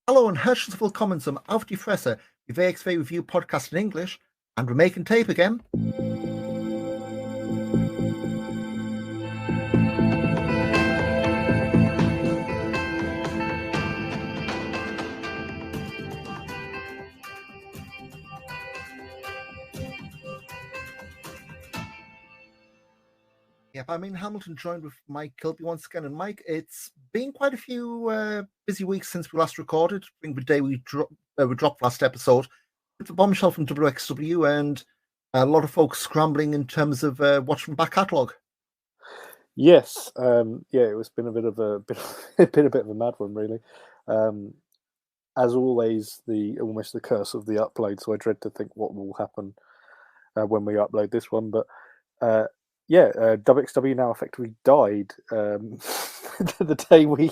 Hallo und herzlich willkommen zum Auf die Fresse, die WXW Review Podcast in English, and we're making tape again. Yep, I'm in Hamilton, joined with Mike Kilby once again. And Mike, it's been quite a few busy weeks since we last recorded. I think the day we dropped last episode, with the bombshell from WXW, and a lot of folks scrambling in terms of watching the back catalogue. Yes, it's been a bit of a mad one, really. As always, almost the curse of the upload. So I dread to think what will happen when we upload this one. But WXW now effectively died the day we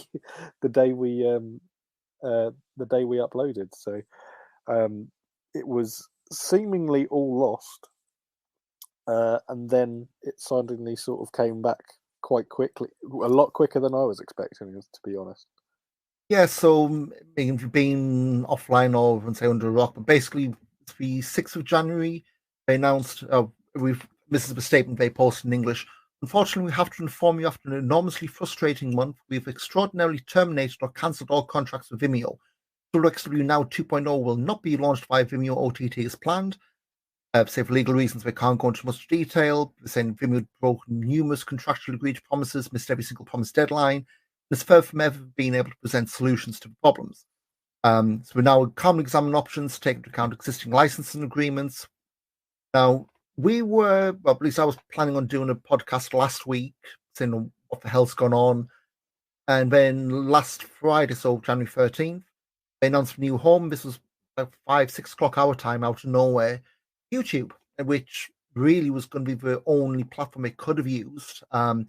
uploaded. So it was seemingly all lost, and then it suddenly sort of came back quite quickly, a lot quicker than I was expecting, to be honest. Yeah, so we've been offline or say under a rock, but basically it's the 6th of January. They announced this is the statement they posted in English. Unfortunately, we have to inform you after an enormously frustrating month, we've extraordinarily terminated or cancelled all contracts with Vimeo. WXW Now 2.0 will not be launched via Vimeo OTT as planned. Say for legal reasons, we can't go into much detail. They're saying Vimeo broke numerous contractually agreed promises, missed every single promise deadline. It's far from ever being able to present solutions to problems. So we now calmly examine options, take into account existing licensing agreements. Now, at least I was planning on doing a podcast last week, saying what the hell's gone on. And then last Friday, so January 13th, they announced a new home. This was about 5-6 o'clock our time out of nowhere. YouTube, which really was going to be the only platform it could have used. So,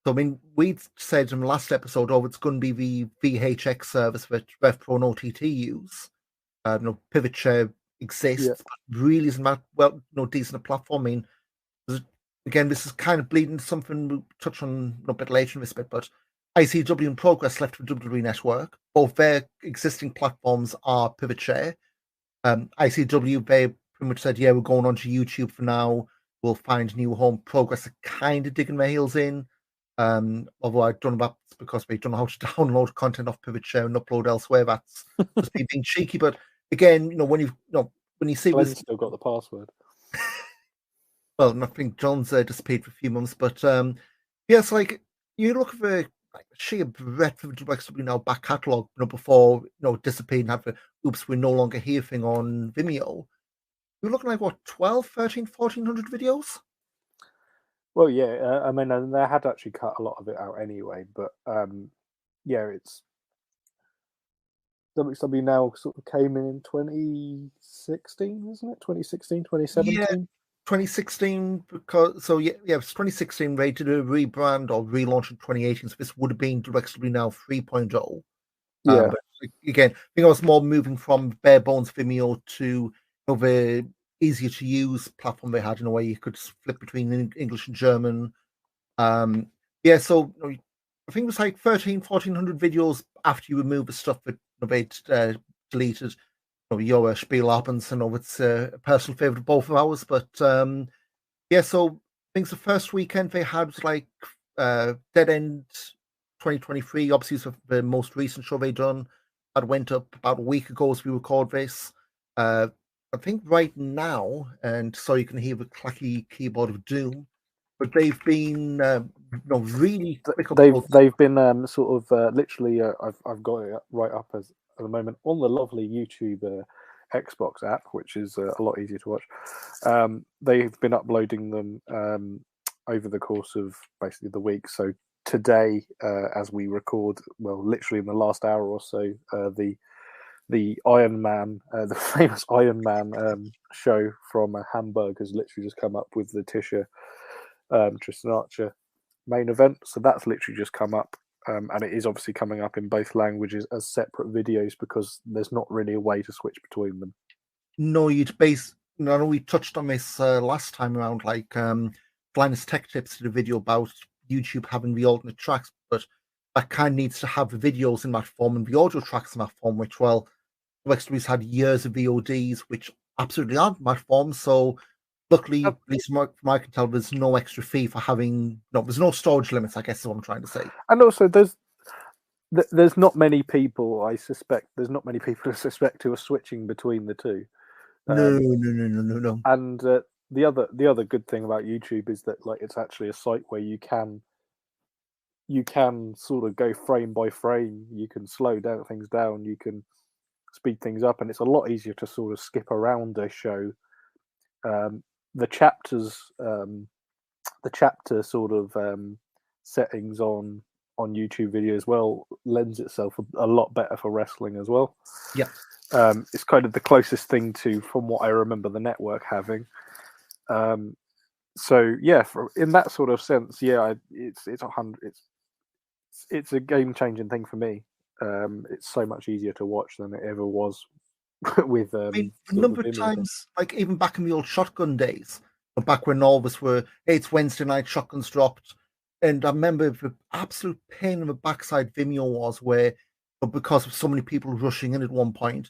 I mean, we said in the last episode, it's going to be the VHX service that RevPro and OTT use. Pivot Share exists, but really isn't that decent a platform. I mean, again, this is kind of bleeding into something we'll touch on a bit later in this bit, but ICW and Progress left with WWE Network. Both their existing platforms are Pivot Share. ICW, they pretty much said, yeah, we're going on to YouTube for now. We'll find a new home. Progress are kind of digging their heels in. Although I don't know that's because they don't know how to download content off Pivot Share and upload elsewhere. That's just being cheeky. But again, when you see Glenn's still got the password. Well, I think John's disappeared for a few months, but yes, like you look at the sheer breadth of the WXW Now back catalogue, before disappeared and have the oops, we're no longer here thing on Vimeo. You're looking like what, 12, 13, 1400 videos? Well, yeah, I mean, they had actually cut a lot of it out anyway, but it's WXW Now sort of came in 2016, wasn't it? 2016, 2017? Yeah, 2016, because so it was 2016. They did a rebrand or relaunch in 2018, so this would have been WXW Now 3.0. Yeah. But again, I think I was more moving from bare bones Vimeo to the easier to use platform they had in a way you could flip between English and German. So I think it was like 1,400 videos after you remove the stuff that they'd deleted. Your spiel happens, and it's a personal favorite of both of ours. But so I think the first weekend they had was like Dead End 2023. Obviously, it's the most recent show they done. That went up about a week ago as we record this. I think right now, and so you can hear the clacky keyboard of doom, but they've been really they've been sort of literally I've got it right up at the moment on the lovely YouTube Xbox app, which is a lot easier to watch. They've been uploading them over the course of basically the week. So today, as we record, well, literally in the last hour or so, the Iron Man, the famous Iron Man show from Hamburg has literally just come up with the Tisha Tristan Archer main event. So that's literally just come up, and it is obviously coming up in both languages as separate videos because there's not really a way to switch between them. No, you'd base. I know we touched on this last time around, like Linus Tech Tips did a video about YouTube having the alternate tracks, but that kind of needs to have the videos in that form and the audio tracks in that form, which, well, WXW's had years of VODs, which absolutely aren't in that form. So, luckily, at least from what I can tell, there's no extra fee for having, there's no storage limits, I guess is what I'm trying to say. And also, there's not many people, I suspect, who are switching between the two. No. And the other good thing about YouTube is that, like, it's actually a site where you can sort of go frame by frame. You can slow things down. You can speed things up, and it's a lot easier to sort of skip around a show. The chapter sort of settings on YouTube video as well lends itself a lot better for wrestling as well. Yeah. It's kind of the closest thing to, from what I remember, the network having. So yeah, in that sort of sense, yeah, it's a game-changing thing for me. It's so much easier to watch than it ever was with. I mean, a number of times, like even back in the old Shotgun days, back when all of us were, hey, it's Wednesday night, Shotguns dropped, and I remember the absolute pain in the backside Vimeo was where, because of so many people rushing in at one point,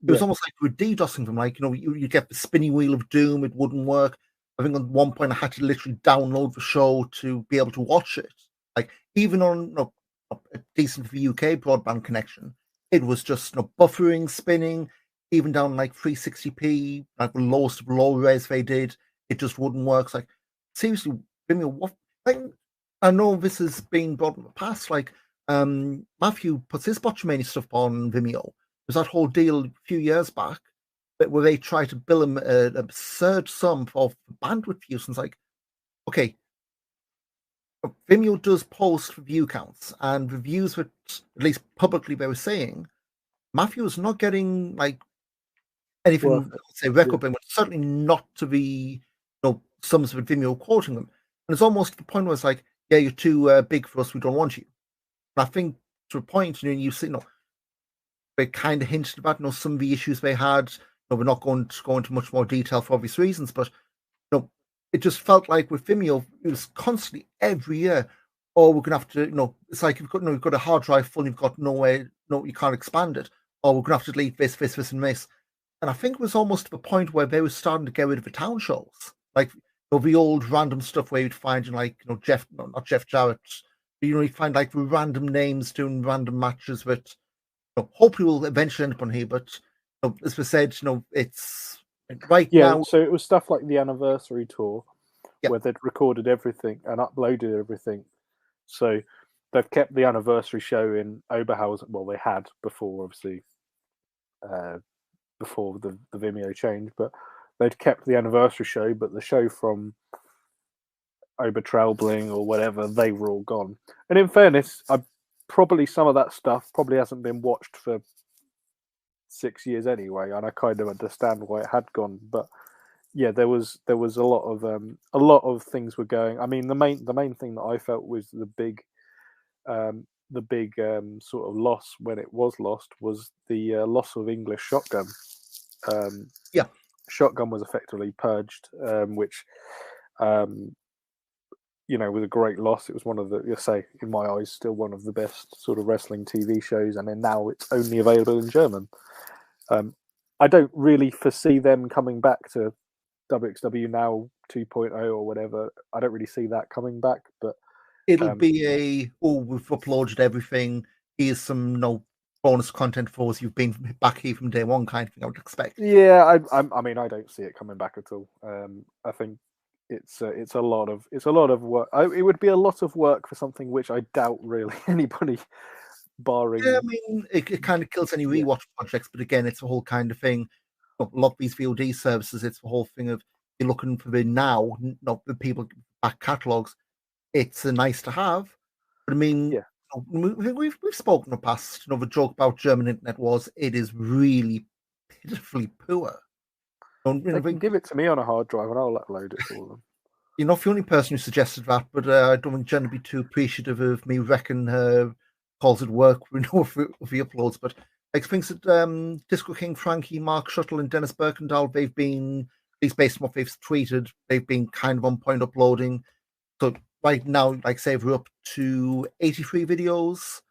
it was almost like we were DDoSing them. Like, you get the spinning wheel of doom, it wouldn't work. I think at one point I had to literally download the show to be able to watch it. Like, even on a decent UK broadband connection, it was just buffering, spinning, even down like 360p, like the lowest of low res they did, it just wouldn't work. It's like, seriously, Vimeo, what? Like, I know this has been brought in the past. Like, Matthew puts his Botchamania stuff on Vimeo. There's that whole deal a few years back where they try to bill him an absurd sum for bandwidth use. And it's like, okay, Vimeo does post view counts, and reviews were, at least publicly, they were saying Matthew is not getting like anything, say record but certainly not to the sums of Vimeo quoting them. And it's almost to the point where it's like, yeah, you're too big for us, we don't want you. And I think to a point, you see, they kind of hinted about some of the issues they had. We're not going to go into much more detail for obvious reasons, but it just felt like with Vimeo, it was constantly every year, we're gonna have to, it's like you've got a hard drive full, you've got no way, you can't expand it, or we're gonna have to delete this, and this. And I think it was almost to the point where they were starting to get rid of the town shows, like the old random stuff where you'd find not Jeff Jarrett, but you find like random names doing random matches that hopefully will eventually end up on here. But as we said, it's right now. So it was stuff like the anniversary tour, where they'd recorded everything and uploaded everything. So they've kept the anniversary show in Oberhausen. Well, they had before, obviously, before the Vimeo change, but they'd kept the anniversary show, but the show from Obertraubling or whatever, they were all gone. And in fairness, probably some of that stuff probably hasn't been watched for 6 years anyway, and I kind of understand why it had gone. But yeah, there was a lot of things were going. I mean, the main thing that I felt was the big sort of loss when it was lost was the loss of English Shotgun. Shotgun was effectively purged, which was a great loss. It was one of the, in my eyes, still one of the best sort of wrestling TV shows, and then now it's only available in German. I don't really foresee them coming back to WXW Now 2.0 or whatever. I don't really see that coming back, but it'll be we've uploaded everything. Here's some bonus content for us. You've been back here from day one, kind of thing. I would expect. Yeah, I mean, I don't see it coming back at all. I think it's a lot of work. It would be a lot of work for something which I doubt really anybody. Barring, yeah, I mean, it kind of kills any rewatch projects, but again, it's a whole kind of thing. A lot of these VOD services, it's the whole thing of you're looking for the now, not the people back catalogs. It's a nice to have, but I mean, we've spoken in the past. The joke about German internet was it is really pitifully poor. They can give it to me on a hard drive, and I'll upload it for them. You're not the only person who suggested that, but I don't think Jen would be too appreciative of me wrecking her calls at work for the uploads. But like things that Disco King, Frankie, Mark Shuttle, and Dennis Birkendahl, they've been, at least based on what they've tweeted, they've been kind of on point uploading. So right now, like say we're up to 83 videos,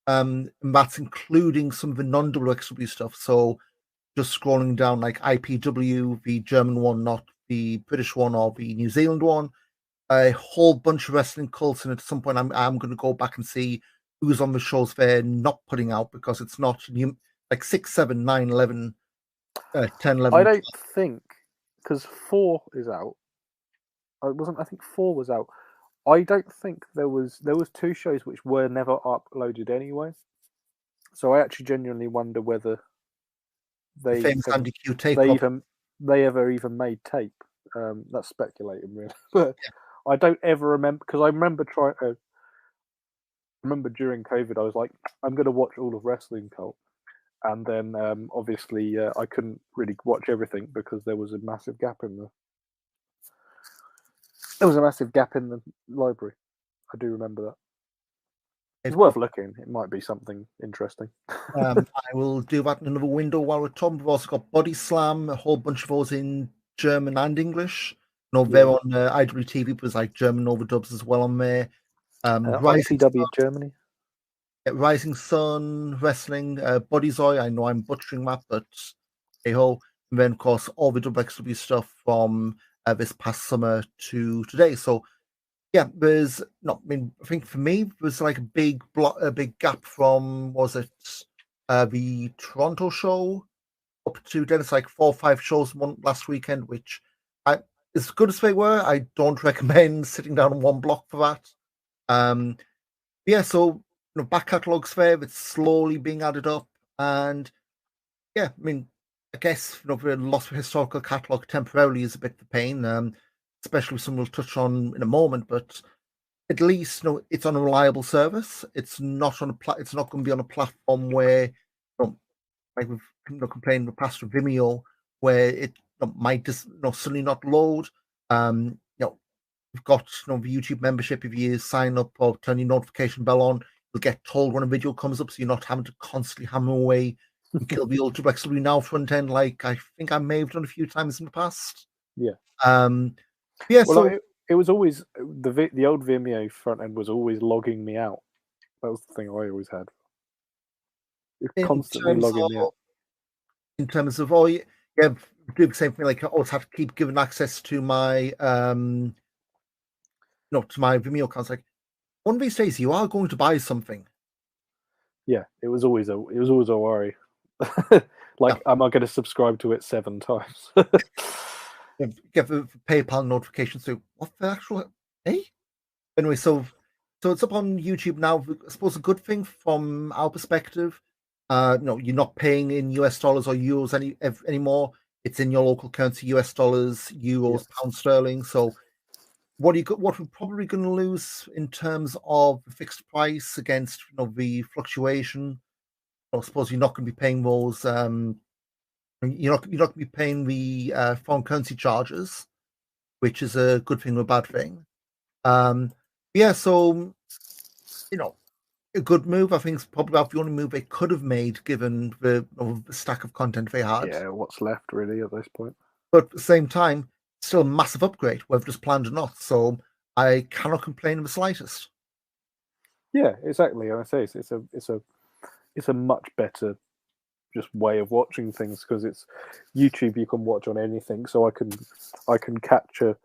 and that's including some of the non-WXW stuff. So just scrolling down like IPW, the German one, not the British one or the New Zealand one, a whole bunch of wrestling cults, and at some point I'm going to go back and see who's on the shows they're not putting out because it's not like 6, 7, 9, 11, 10, 11. I don't think, because 4 is out. I think 4 was out. I don't think there was 2 shows which were never uploaded anyway. So I actually genuinely wonder whether they ever even made tape. That's speculating, really. But I don't ever remember, because I remember during COVID, I was like, I'm going to watch all of Wrestling Cult, and then obviously I couldn't really watch everything because there was a massive gap in the library. I do remember that. It's worth looking. It might be something interesting. I will do that in another window while we're talking. We've also got Body Slam, a whole bunch of those in German and English. They're on IWTV, but there's like German overdubs as well on there. IPW Germany. Rising Sun Wrestling, Bodyzoy. I know I'm butchering that, but hey ho. And then, of course, all the WXW stuff from this past summer to today. So, yeah, there's not. I mean, I think for me, there's like a big gap from the Toronto show up to then. It's like 4 or 5 shows one last weekend, which as good as they were, I don't recommend sitting down on one block for that. Yeah, so back catalogues there, it's slowly being added up, and yeah, I mean, I guess the loss of historical catalogue temporarily is a bit of a pain, especially something we'll touch on in a moment. But at least it's on a reliable service. It's not on it's not going to be on a platform where like we've complained in the past with Vimeo, where it might just suddenly not load. You've got the YouTube membership. If you sign up or turn your notification bell on, you'll get told when a video comes up, so you're not having to constantly hammer away and kill the Ultra WXW Now front end, like I think I may have done a few times in the past. Yeah. Yeah. Well, so it was always the old Vimeo front end was always logging me out. That was the thing I always had. It's constantly logging me out. In terms of do the same thing. Like I always have to keep giving access to my to my Vimeo account. Like one of these days you are going to buy something. Yeah, it was always a worry. Am I going to subscribe to it 7 times? Get the PayPal notification. So what the actual Anyway, so it's up on YouTube now. I suppose a good thing from our perspective. You're not paying in US dollars or euros anymore. It's in your local currency: US dollars, euros, pound sterling. So what we're probably going to lose in terms of the fixed price against the fluctuation. I suppose you're not going to be paying those. You're not going to be paying the foreign currency charges, which is a good thing or a bad thing. Yeah, so a good move. I think it's probably about the only move they could have made given the stack of content they had. Yeah, what's left really at this point. But at the same time, still a massive upgrade, whether just planned or not. So I cannot complain in the slightest. Yeah, exactly. And I say it's a much better just way of watching things, because it's YouTube. You can watch on anything, so I can capture.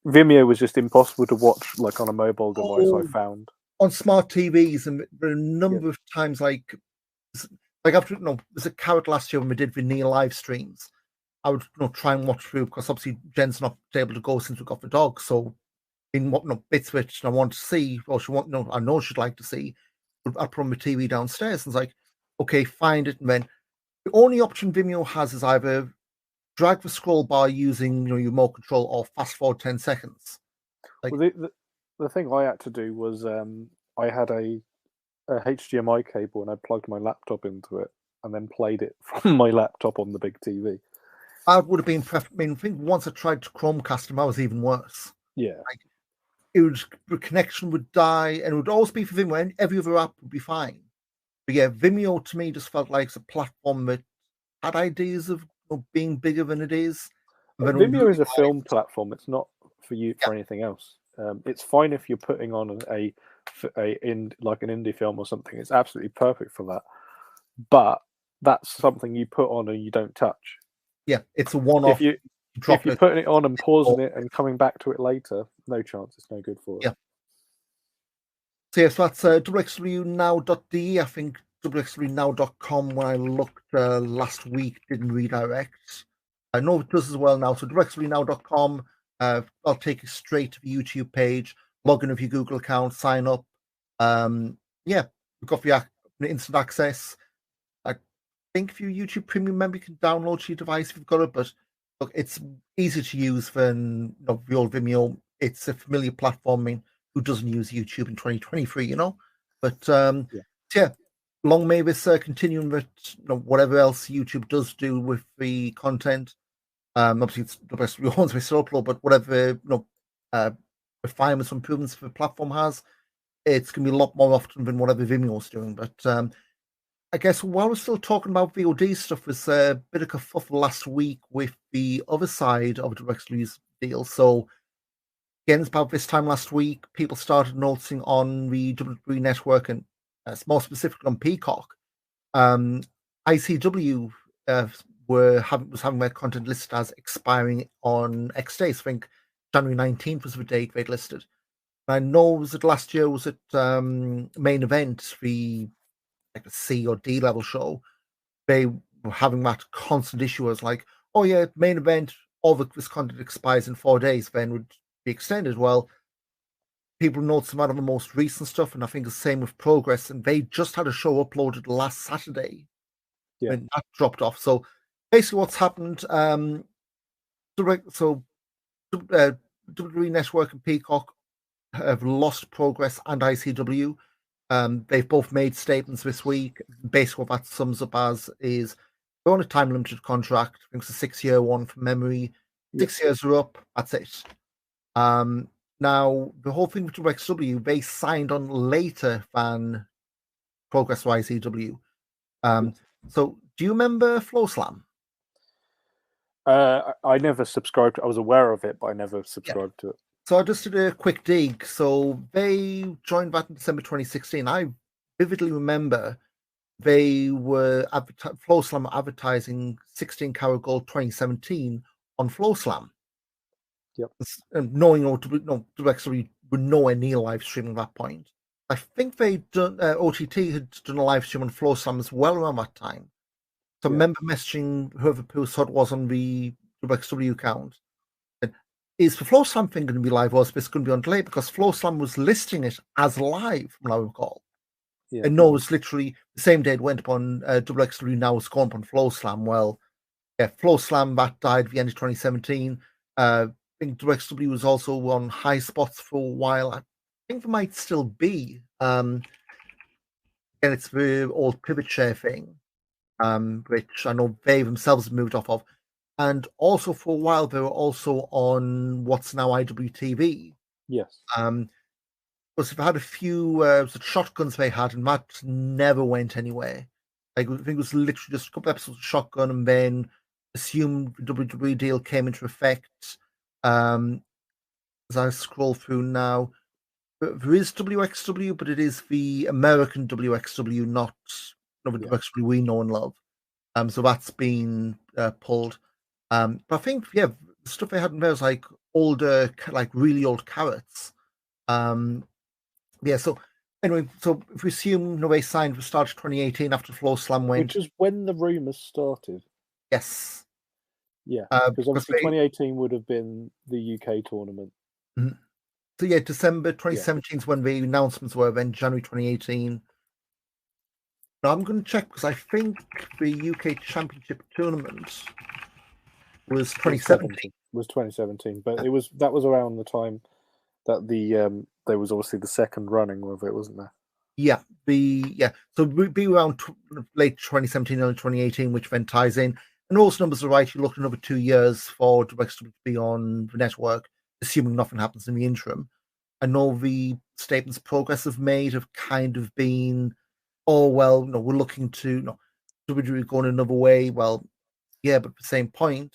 Vimeo was just impossible to watch like on a mobile device. I found on smart TVs, and there are a number of times like after there's a carrot last year when we did the Neil live streams. I would try and watch through, because obviously Jen's not able to go since we got the dog. So in what bits which I want to see, or I know she'd like to see, but I put on the TV downstairs, and it's like, okay, find it, and then the only option Vimeo has is either drag the scroll bar using your remote control or fast forward 10 seconds. Like, well, the thing I had to do was I had a HDMI cable, and I plugged my laptop into it and then played it from my laptop on the big TV. That would have been preferable. I think once I tried to Chromecast them, I was even worse. Yeah. The connection would die, and it would always be for Vimeo, and every other app would be fine. But yeah, Vimeo to me just felt like it's a platform that had ideas of being bigger than it is. Vimeo is a film platform. It's not for anything else. It's fine if you're putting on like an indie film or something. It's absolutely perfect for that. But that's something you put on and you don't touch. Yeah, it's a one-off. If you're putting it on and pausing it and coming back to it later, no chance. It's no good for it. Yeah. So yes, that's wxwnow.de. I think wxwnow.com, when I looked last week, didn't redirect. I know it does as well now. So wxwnow.com, I'll take you straight to the YouTube page, log in with your Google account, sign up. We've got the instant access. I think if you're a YouTube Premium member, you can download to your device if you've got it, but look, it's easier to use than the old Vimeo. It's a familiar platform. I mean, who doesn't use YouTube in 2023, But long may this continue with whatever else YouTube does do with the content. Obviously, it's the best we want to upload, but whatever refinements, improvements the platform has, it's going to be a lot more often than whatever Vimeo's doing. But I guess while we're still talking about VOD stuff, there's a bit of kerfuffle last week with the other side of the DirecTV's deal. So again, it's about this time last week, people started noticing on the WWE Network and more specifically on Peacock, ICW was having their content listed as expiring on X days. I think January 19th was the date they'd listed. I know, was it last year? Was it Main Event, the C or D level show? They were having that constant issue as like, oh yeah, Main Event, all this content expires in 4 days, then would be extended. Well, people noticed that on the most recent stuff, and I think the same with Progress, and they just had a show uploaded last Saturday. Yeah, and that dropped off. So basically, what's happened? WWE Network and Peacock have lost Progress and ICW. They've both made statements this week. Basically, what that sums up as is they're on a time limited contract. I think it's a 6-year one from memory. 6 years are up. That's it. Now, the whole thing with WXW, they signed on later than Progress or ICW. So, do you remember Flow Slam? I never subscribed. I was aware of it, but I never subscribed to it. So I just did a quick dig. So they joined back in December 2016. I vividly remember they were Flow Slam advertising 16 Karat Gold 2017 on Flow Slam. Yep. And knowing WXW were nowhere near live streaming at that point. I think they'd done OTT had done a live stream on Flow Slam as well around that time. So I remember messaging whoever Pusod was on the WXW account. Is the Flow Slam thing going to be live, or is this going to be on delay? Because Flow Slam was listing it as live, from what I recall. Yeah. And no, it was literally the same day it went up on WXW, now it's gone up on Flow Slam. Well, yeah, Flow Slam, that died at the end of 2017. I think WXW was also on high spots for a while. I think there might still be. And it's the old pivot share thing, which I know they themselves have moved off of. And also for a while, they were also on what's now IWTV. Yes. Because they've had a few shotguns they had, and that never went anywhere. Like, I think it was literally just a couple episodes of Shotgun, and then assumed the WWE deal came into effect. As I scroll through now, there is WXW, but it is the American WXW, not the WXW we know and love. So that's been pulled. But I think, the stuff they had in there was like older, like really old carrots. So anyway, so if we assume they signed, we started 2018 after Flow Slam went. Which is when the rumours started. Yes. Yeah, because obviously 2018 would have been the UK tournament. Mm-hmm. So December 2017 is when the announcements were, then January 2018. Now I'm going to check because I think the UK Championship tournament was 2017. Was 2017, but that was around the time that there was obviously the second running of it, wasn't there? Yeah, so it would be around late 2017, early 2018, which then ties in. And those numbers are right. You're looking over 2 years for WXW to be on the network, assuming nothing happens in the interim. I know the statements Progress have made have kind of been, oh well, we're looking to WWE going another way. Well, yeah, but at the same point,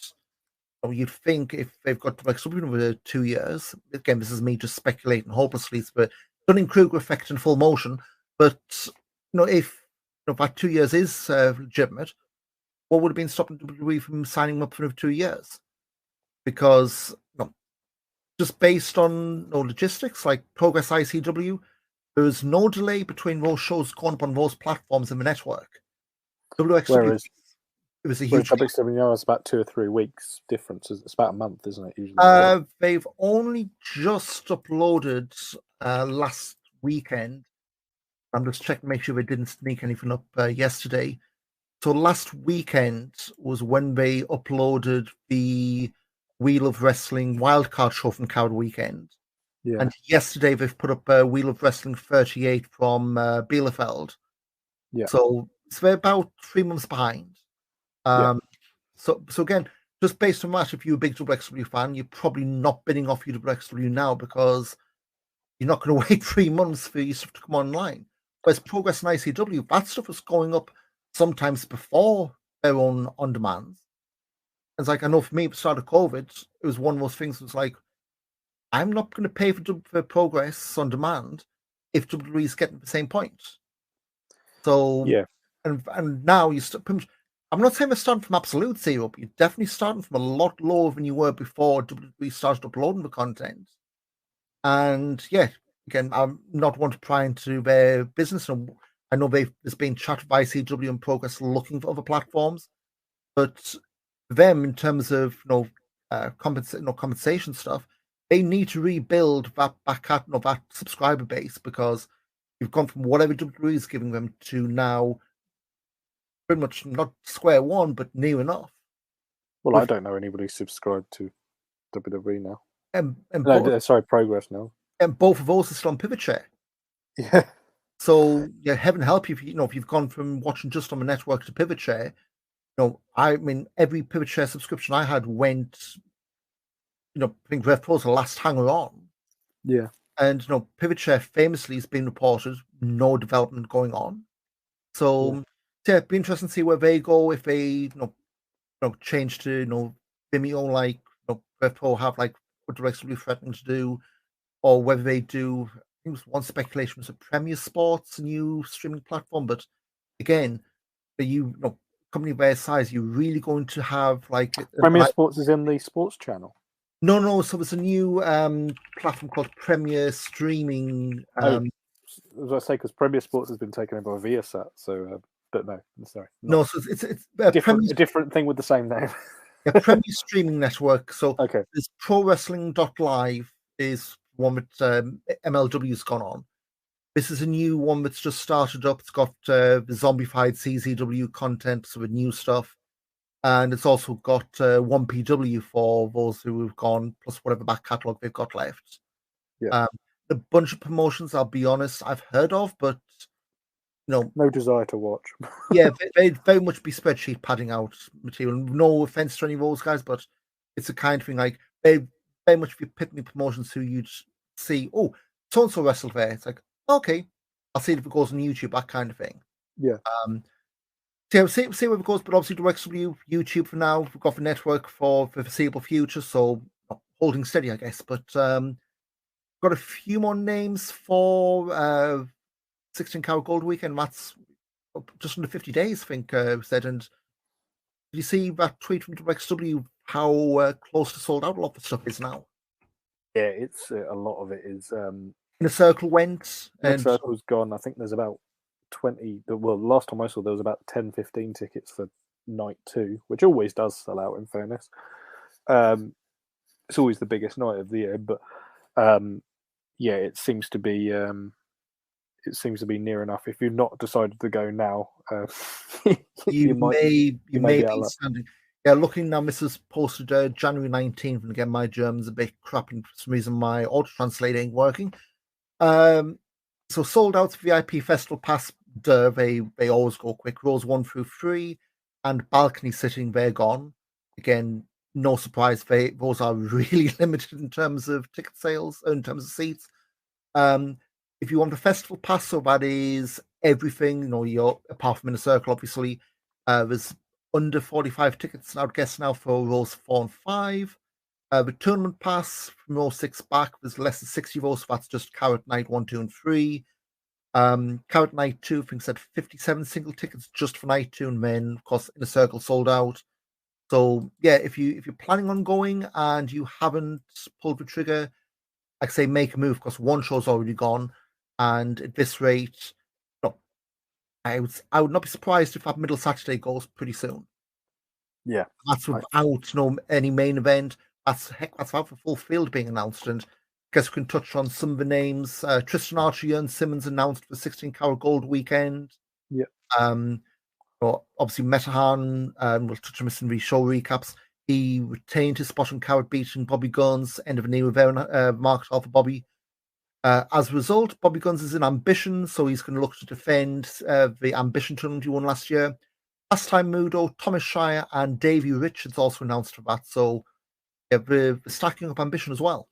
you'd think if they've got WXW over 2 years, again, this is me just speculating hopelessly, it's the Dunning-Kruger effect in full motion, but if that 2 years is legitimate, what would have been stopping WWE from signing them up for 2 years? Because just based on logistics, like Progress ICW, there was no delay between those shows going up on those platforms in the network. WXW, it was a huge. WXW is about 2 or 3 weeks difference. It's about a month, isn't it? Usually, they've only just uploaded last weekend. I'm just checking to make sure they didn't sneak anything up yesterday. So last weekend was when they uploaded the Wheel of Wrestling wildcard show from Coward Weekend. Yeah. And yesterday they've put up Wheel of Wrestling 38 from Bielefeld. Yeah. So they're about 3 months behind. So again, just based on that, if you're a big WXW fan, you're probably not bidding off WXW now because you're not going to wait 3 months for your stuff to come online. Whereas Progress and ICW, that stuff is going up sometimes before their own on-demand. It's like, I know for me, at the start of COVID, it was one of those things that was like, I'm not going to pay for Progress on demand if WWE is getting the same point. So, yeah. And now you I'm not saying we're starting from absolute zero, but you're definitely starting from a lot lower than you were before WWE started uploading the content. And yeah, again, I'm not one to pry into their business. And I know there's been chat by ICW and Progress looking for other platforms, but them in terms of compensation stuff, they need to rebuild that that subscriber base because you've gone from whatever WWE is giving them to now pretty much not square one, but near enough. Well, I don't know anybody subscribed to WWE now. Sorry, Progress now. And both of those are still on Pivot Share. Yeah. So yeah, heaven help you if you've gone from watching just on the network to Pivot Share. I mean, every Pivot Share subscription I had went. I think Rev Pro's the last hanger on. Yeah. And Pivot Share famously has been reported no development going on. So yeah, it'd be interesting to see where they go if they change to Vimeo like Rev Pro have like what direction threatening to do, or whether they do. I think it was one speculation was a Premier Sports, a new streaming platform, but again, company of their size, you're really going to have like Premier Sports is in the sports channel. No. So there's a new platform called Premier Streaming. As I say, because Premier Sports has been taken over by Viasat. So, but no, sorry. No, so it's a different thing with the same name. A Premier Streaming Network. So okay, there's ProWrestling.live is one that MLW's gone on. This is a new one that's just started up. It's got the zombified CZW content, so with new stuff. And it's also got 1PW for those who have gone, plus whatever back catalogue they've got left. Yeah. A bunch of promotions, I'll be honest, I've heard of, but no desire to watch. Yeah, they'd very much be spreadsheet padding out material. No offense to any of those guys, but it's a kind of thing like they very much be picking promotions who you'd see, oh, so and so wrestled there. It's like, okay, I'll see if it goes on YouTube, that kind of thing. Yeah. So see where it goes, but obviously WXW YouTube for now. We've got the network for the foreseeable future, so holding steady, I guess. But got a few more names for 16 Karat Gold Weekend. That's just under 50 days, I think said. And did you see that tweet from WXW how close to sold out a lot of the stuff is now? Yeah, it's a lot of it is. Inner Circle went. Inner Circle's gone. I think there's about 20. Well, last time I saw there was about 10, 15 tickets for night 2, which always does sell out. In fairness, it's always the biggest night of the year, but yeah, it seems to be near enough. If you've not decided to go now, you may be standing. Yeah, looking now, Mrs. posted January 19th, and again, my German's a bit crap, and for some reason my auto translate ain't working. So sold out VIP Festival Pass, they always go quick. Rows 1 through 3, and balcony sitting, they're gone. Again, no surprise, those are really limited in terms of ticket sales, in terms of seats. If you want the Festival Pass, so that is everything, you're apart from Inner Circle, obviously. There's under 45 tickets, I would guess now, for rows 4 and 5. The tournament pass from row 6 back was less than 60 rows, so that's just Carrot Night 1, 2, and 3. Carrot Night 2, I think, said 57 single tickets just for Night 2, and then, of course, Inner Circle sold out. So, yeah, if you're planning on going and you haven't pulled the trigger, like I say, make a move, because one show's already gone, and at this rate, no, I would not be surprised if that middle Saturday goes pretty soon. Yeah, That's without any main event. That's without the full field being announced. And I guess we can touch on some of the names. Tristan Archer and Simmons announced for 16 Karat Gold weekend. Yeah. Obviously Metahan, we'll touch on this in the show recaps. He retained his spot on Carrot Beach and Bobby Guns, end of an era marked off for Bobby. As a result, Bobby Guns is in Ambition, so he's going to look to defend the Ambition tournament he won last year. Last time Mudo, Thomas Shire, and Davey Richards also announced for that. So yeah, we're stacking up Ambition as well.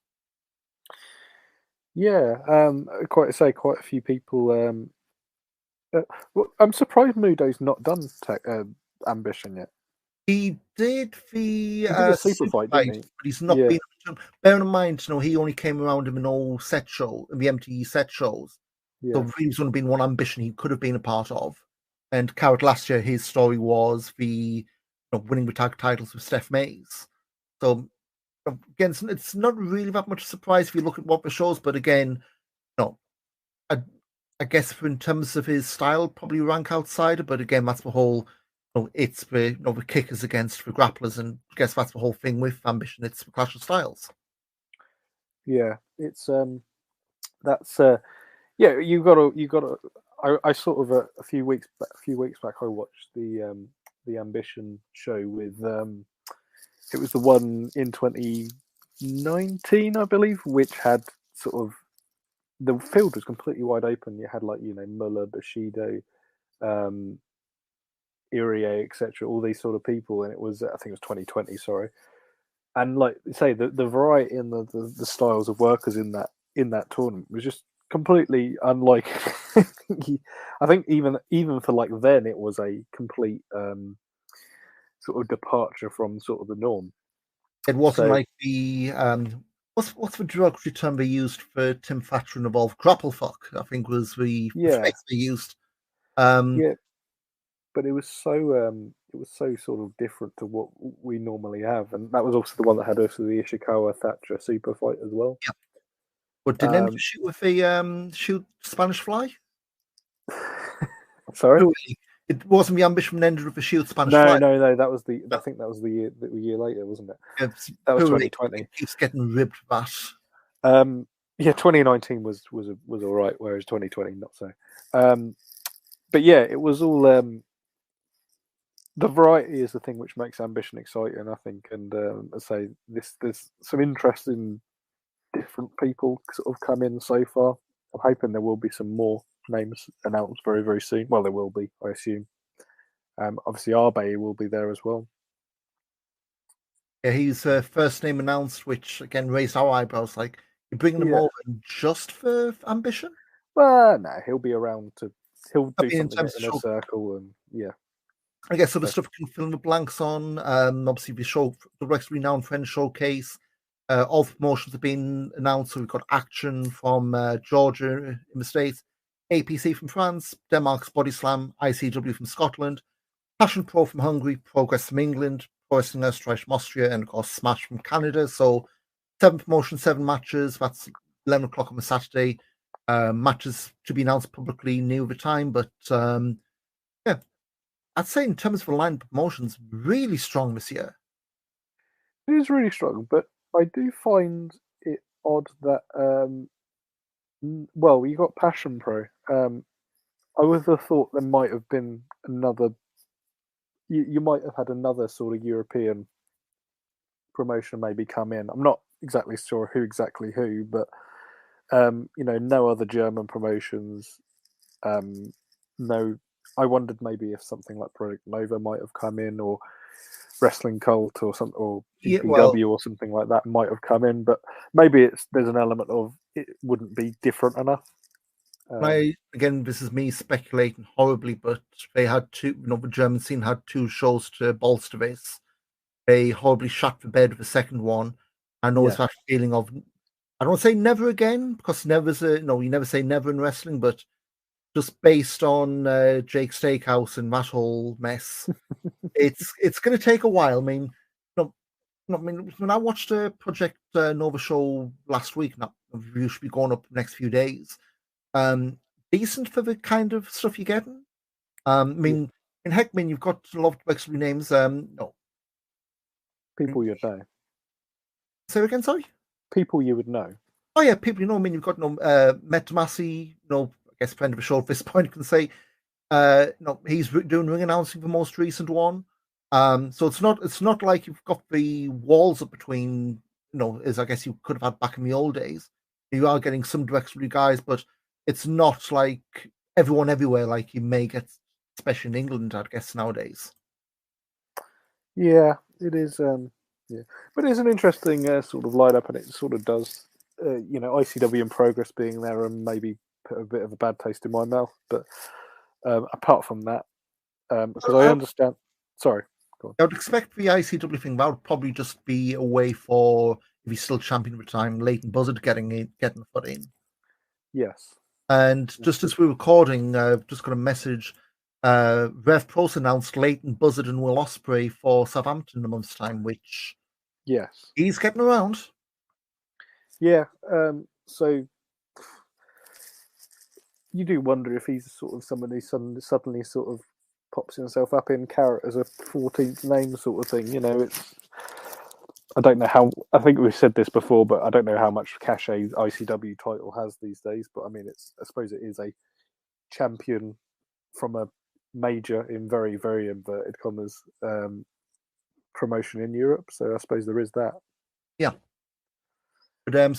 Yeah, quite a few people. I'm surprised Mudo's not done Ambition yet. He did the super fight, didn't he? But he's not been. Bearing in mind, he only came around him in all set show, in the MTE set shows. Yeah. So if he was only been one Ambition he could have been a part of. And Carrot last year, his story was the winning the tag titles with Steph Mays. So again, it's not really that much surprise if you look at what the shows, but again, I guess in terms of his style, probably rank outsider. But again, that's the whole. It's the the kickers against the grapplers, and I guess that's the whole thing with Ambition. It's the clash of styles. Yeah, it's that's yeah. You gotta. I sort of a few weeks back, I watched the Ambition show with it was the one in 2019, I believe, which had sort of the field was completely wide open. You had Muller, Bushido, Irie, etc., all these sort of people, and it was I think it was 2020. Sorry, and like you say, the variety in the styles of workers in that tournament was just completely unlike. I think even for like then, it was a complete sort of departure from sort of the norm. It wasn't like the what's the derogatory term they used for Tim Thatcher and Evolve? Grapple fuck, I think was the phrase they used. Yeah, but it was so sort of different to what we normally have, and that was also the one that had also the Ishikawa Thatcher super fight as well. Yeah. But didn't anyone shoot with a shoot Spanish Fly? Sorry, it wasn't the Ambition ended with a shoot Spanish Fly. No. That was I think that was the year later, wasn't it? Yeah, that was 2020. It keeps getting ribbed. That. Yeah, 2019 was all right, whereas 2020 not so. But yeah, it was all. The variety is the thing which makes Ambition exciting, I think, and I say there's some interesting different people sort of come in so far. I'm hoping there will be some more names announced very, very soon. Well, there will be, I assume. Obviously, Arbe will be there as well. Yeah, he's first name announced, which again raised our eyebrows. Like, you're bringing him over just for Ambition? Well, no, he'll be around to. He'll do something in a circle, and yeah. I guess other stuff can fill in the blanks on. Obviously, the Rex Renowned Friends Showcase. All the promotions have been announced. So we've got Action from Georgia in the States, APC from France, Denmark's Body Slam, ICW from Scotland, Passion Pro from Hungary, Progress from England, Pro Wrestling Österreich from Austria, and of course Smash from Canada. So 7 promotions, 7 matches. That's 11 o'clock on the Saturday. Matches to be announced publicly near the time, but yeah. I'd say in terms of the line promotions, really strong this year. It is really strong, but I do find it odd that, well, you got Passion Pro. I would have thought there might have been another. You might have had another sort of European promotion maybe come in. I'm not exactly sure who, but no other German promotions. No. I wondered maybe if something like Project Nova might have come in, or Wrestling Cult, or something, or GPW or something like that might have come in. But maybe there's an element of it wouldn't be different enough. Again, this is me speculating horribly, but they had two, the German scene had two shows to bolster this. They horribly shot the bed with the second one. I know it's that feeling of, I don't say never again, because never's you never say never in wrestling, but just based on Jake Steakhouse and that whole mess, it's going to take a while. I mean, when I watched the Project Nova show last week, now review should be going up the next few days. Decent for the kind of stuff you're getting. In Heckman, you've got a lot of extra names. People you'd know. Say again, sorry? People you would know. Oh yeah, people you know. I mean, you've got Met Tomasi, I guess friend of the show at this point can say, he's doing ring announcing the most recent one. So it's not like you've got the walls up between, as I guess you could have had back in the old days. You are getting some direct guys, but it's not like everyone everywhere like you may get, especially in England, I guess, nowadays. Yeah, it is. But it's an interesting sort of lineup, and it sort of does, ICW in progress being there and maybe put a bit of a bad taste in my mouth. But apart from that, because I understand. Sorry. I would expect the ICW thing, that would probably just be a way for, if he's still champion at the time, Leighton Buzzard getting the foot in. Yes. And just as we're recording, I've just got a message. Rev Pros announced Leighton Buzzard and Will Ospreay for Southampton in a month's time, which he's getting around. Yeah. So you do wonder if he's sort of someone who suddenly sort of pops himself up in Carrot as a 14th name sort of thing. It's. I don't know how. I think we've said this before, but I don't know how much cachet ICW title has these days. But I mean, I suppose it is a champion from a major, in very, very inverted commas, promotion in Europe. So I suppose there is that. Yeah. But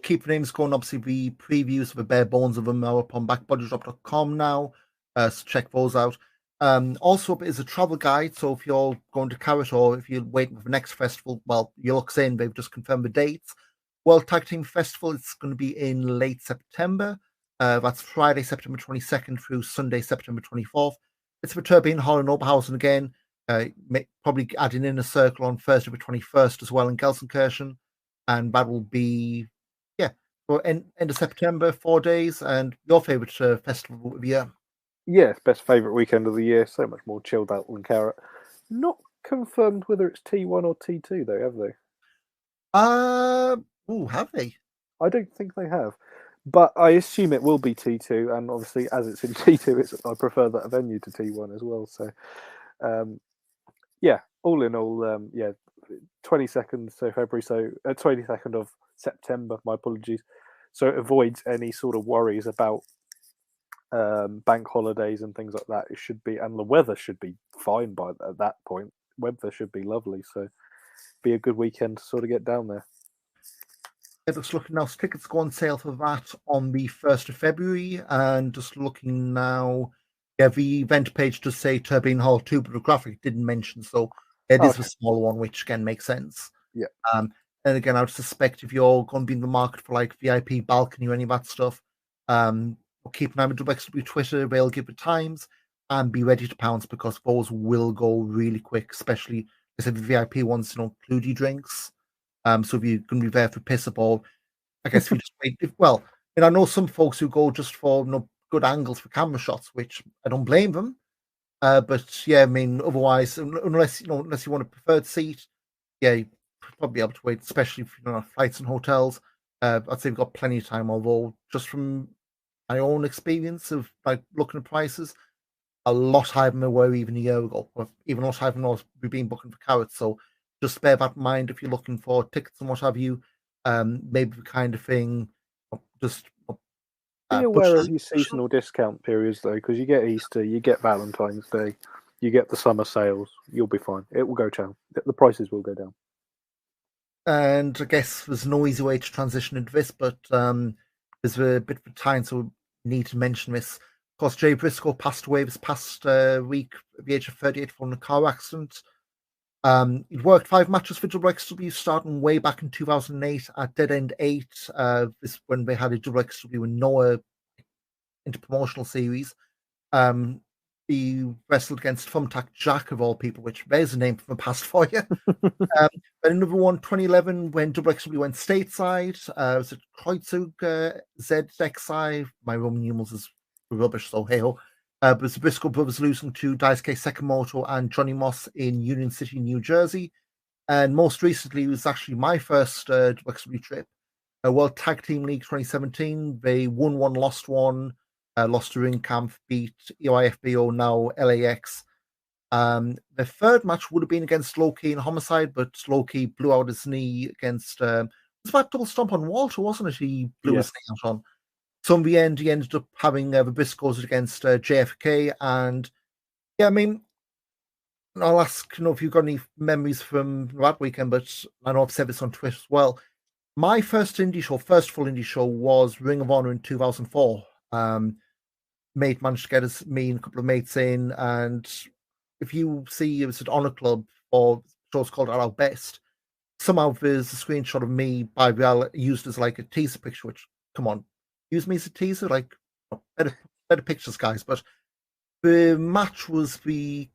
keep the names going. Obviously, the previews of the bare bones of them are up on backbodydrop.com now. So check those out. Also, it is a travel guide. So if you're going to Carrot or if you're waiting for the next festival, well, your luck's in. They've just confirmed the dates. World Tag Team Festival, it's going to be in late September. That's Friday, September 22nd through Sunday, September 24th. It's for Turbine Hall in Oberhausen again. Probably adding in a circle on Thursday, the 21st as well in Gelsenkirchen. And that will be, for end of September, 4 days. And your favourite festival of the year? Yeah, best favourite weekend of the year. So much more chilled out than Carrot. Not confirmed whether it's T1 or T2 though, have they? Have they? I don't think they have, but I assume it will be T2. And obviously, as it's in T2, I prefer that venue to T1 as well. So, all in all, 22nd of February, so 22nd of September. My apologies. So it avoids any sort of worries about bank holidays and things like that. It should be, and the weather should be fine at that point. Weather should be lovely, so be a good weekend to sort of get down there. Just looking now, tickets go on sale for that on the 1st of February, and just looking now, the event page does say Turbine Hall 2, but the graphic didn't mention, so it is a smaller one, which again makes sense. Yeah. And again, I would suspect if you're going to be in the market for like VIP balcony or any of that stuff, keep an eye on WXW Twitter, they'll give the times, and be ready to pounce because those will go really quick, especially I said the VIP ones, include you drinks. So if you're going to be there for piss up, or I guess if you just wait. I know some folks who go just for good angles for camera shots, which I don't blame them. But yeah, I mean, otherwise, unless you want a preferred seat, you'll probably be able to wait, especially if you don't have flights and hotels. I'd say we've got plenty of time, although just from my own experience of like looking at prices, a lot higher than they were even a year ago, or even a lot higher than we've been booking for Carrot. So just bear that in mind if you're looking for tickets and what have you. Maybe the kind of thing, just be aware of your seasonal discount periods though, because you get Easter, you get Valentine's Day, you get the summer sales. You'll be fine. It will go down. The prices will go down. And I guess there's no easy way to transition into this, but there's a bit of time, so we need to mention this. Of course, Jay Briscoe passed away this past week at the age of 38 from a car accident. He'd worked 5 matches for WXW starting way back in 2008 at Dead End 8. This when they had a WXW with Noah interpromotional series. He wrestled against Thumbtack Jack of all people, which there's a name from the past for you. Then another one, 2011, when WXW went stateside, was it Kreutzug ZXI? My Roman numerals is rubbish, so hey ho. But it was the Briscoe brothers losing to Daisuke Sekimoto and Johnny Moss in Union City, New Jersey. And most recently, it was actually my first WXW trip. World Tag Team League 2017. They won one, lost one, lost to Ring Camp, beat EYFBO, now LAX. The third match would have been against Loki and Homicide, but Loki blew out his knee against. It was that double stomp on Walter, wasn't it? He blew his knee out on. So in the end, he ended up having the Briscoes against JFK, and yeah, I mean, I'll ask if you've got any memories from that weekend, but I know I've said this on Twitter as well. My first full indie show was Ring of Honor in 2004. Mate managed to get me and a couple of mates in, and if you see it was at Honor Club or shows called At Our Best, somehow there's a screenshot of me by Real used as like a teaser picture, which, come on, use me as a teaser, like better pictures, guys. But the match was the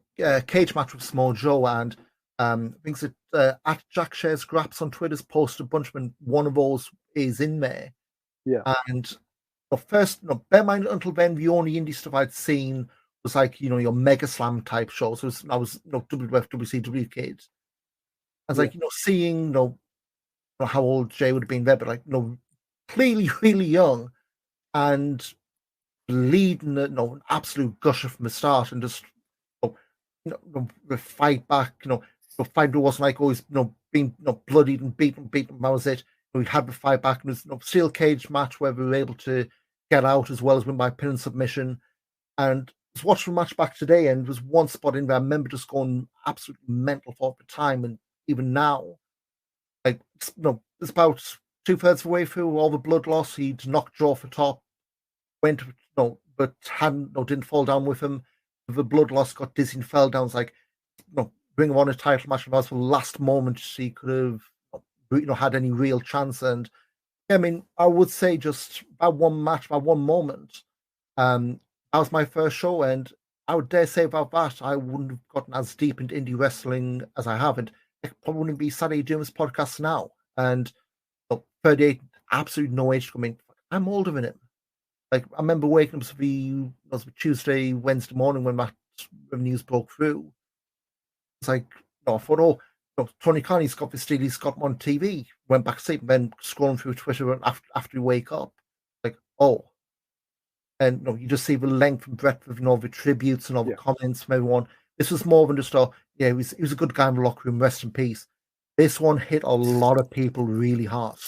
cage match with Small Joe, and I think it's at Jack Shares Graps on Twitter's posted a bunch of them. One of those is in there. Yeah. And first, bear in mind, until then, the only indie stuff I'd seen was like, your Mega Slam type shows. So I was WWF, WCW kids. I was like, seeing, how old Jay would have been there, but like, clearly really young and leading an absolute gusher from the start, and just the fight back, the fight wasn't like always being bloodied and beaten. That was it. We had the fight back, and it was steel cage match where we were able to get out as well as win by pin and submission. And I was watching the match back today, and there was one spot in there I remember just going absolutely mental for the time, and even now, like it's about 2/3 of the way through all the blood loss. He'd knocked Joe off the top, went but didn't fall down with him. The blood loss, got dizzy and fell down. It's like Ring of Honor title match, and that was the last moment he could have had any real chance. And I mean, I would say just about one match, about one moment. That was my first show, and I would dare say about that, I wouldn't have gotten as deep into indie wrestling as I have, and I probably wouldn't be Saturday doing this podcast now. And 38, absolutely no age to come in. I'm older than him. Like, I remember waking up to the Tuesday, Wednesday morning when that news broke through. It's like, I thought, Tony Khan's got this deal, he's got him on TV. Went back to sleep, and then scrolling through Twitter after you wake up. Like, and you just see the length and breadth of the tributes and all the comments from everyone. This was more than just he was a good guy in the locker room, rest in peace. This one hit a lot of people really hard.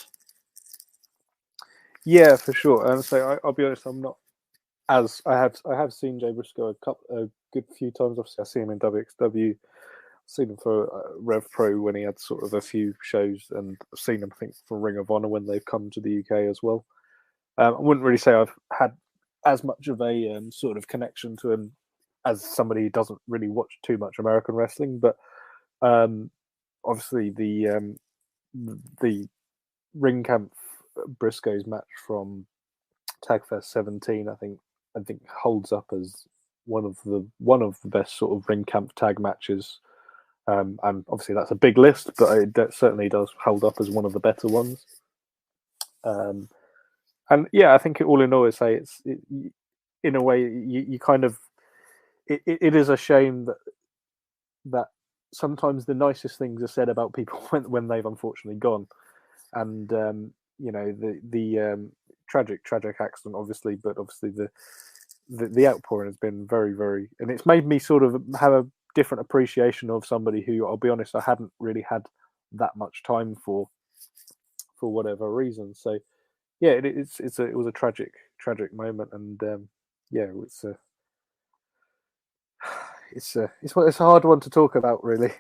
Yeah, for sure. So I'll be honest, I'm not as I have seen Jay Briscoe a good few times. Obviously, I see him in WXW. I've seen him for Rev Pro when he had sort of a few shows, and I've seen him, I think, for Ring of Honor when they've come to the UK as well. I wouldn't really say I've had as much of a sort of connection to him as somebody who doesn't really watch too much American wrestling, but obviously the Ring Camp Briscoe's match from Tagfest 17, I think holds up as one of the best sort of Ring Camp tag matches. And obviously that's a big list, but it certainly does hold up as one of the better ones. And yeah, I think all in all, in a way you kind of it is a shame that sometimes the nicest things are said about people when they've unfortunately gone, and the tragic accident, obviously, but obviously the outpouring has been very, very, and it's made me sort of have a different appreciation of somebody who, I'll be honest, I hadn't really had that much time for whatever reason. So yeah, it was a tragic moment, and it's a hard one to talk about, really.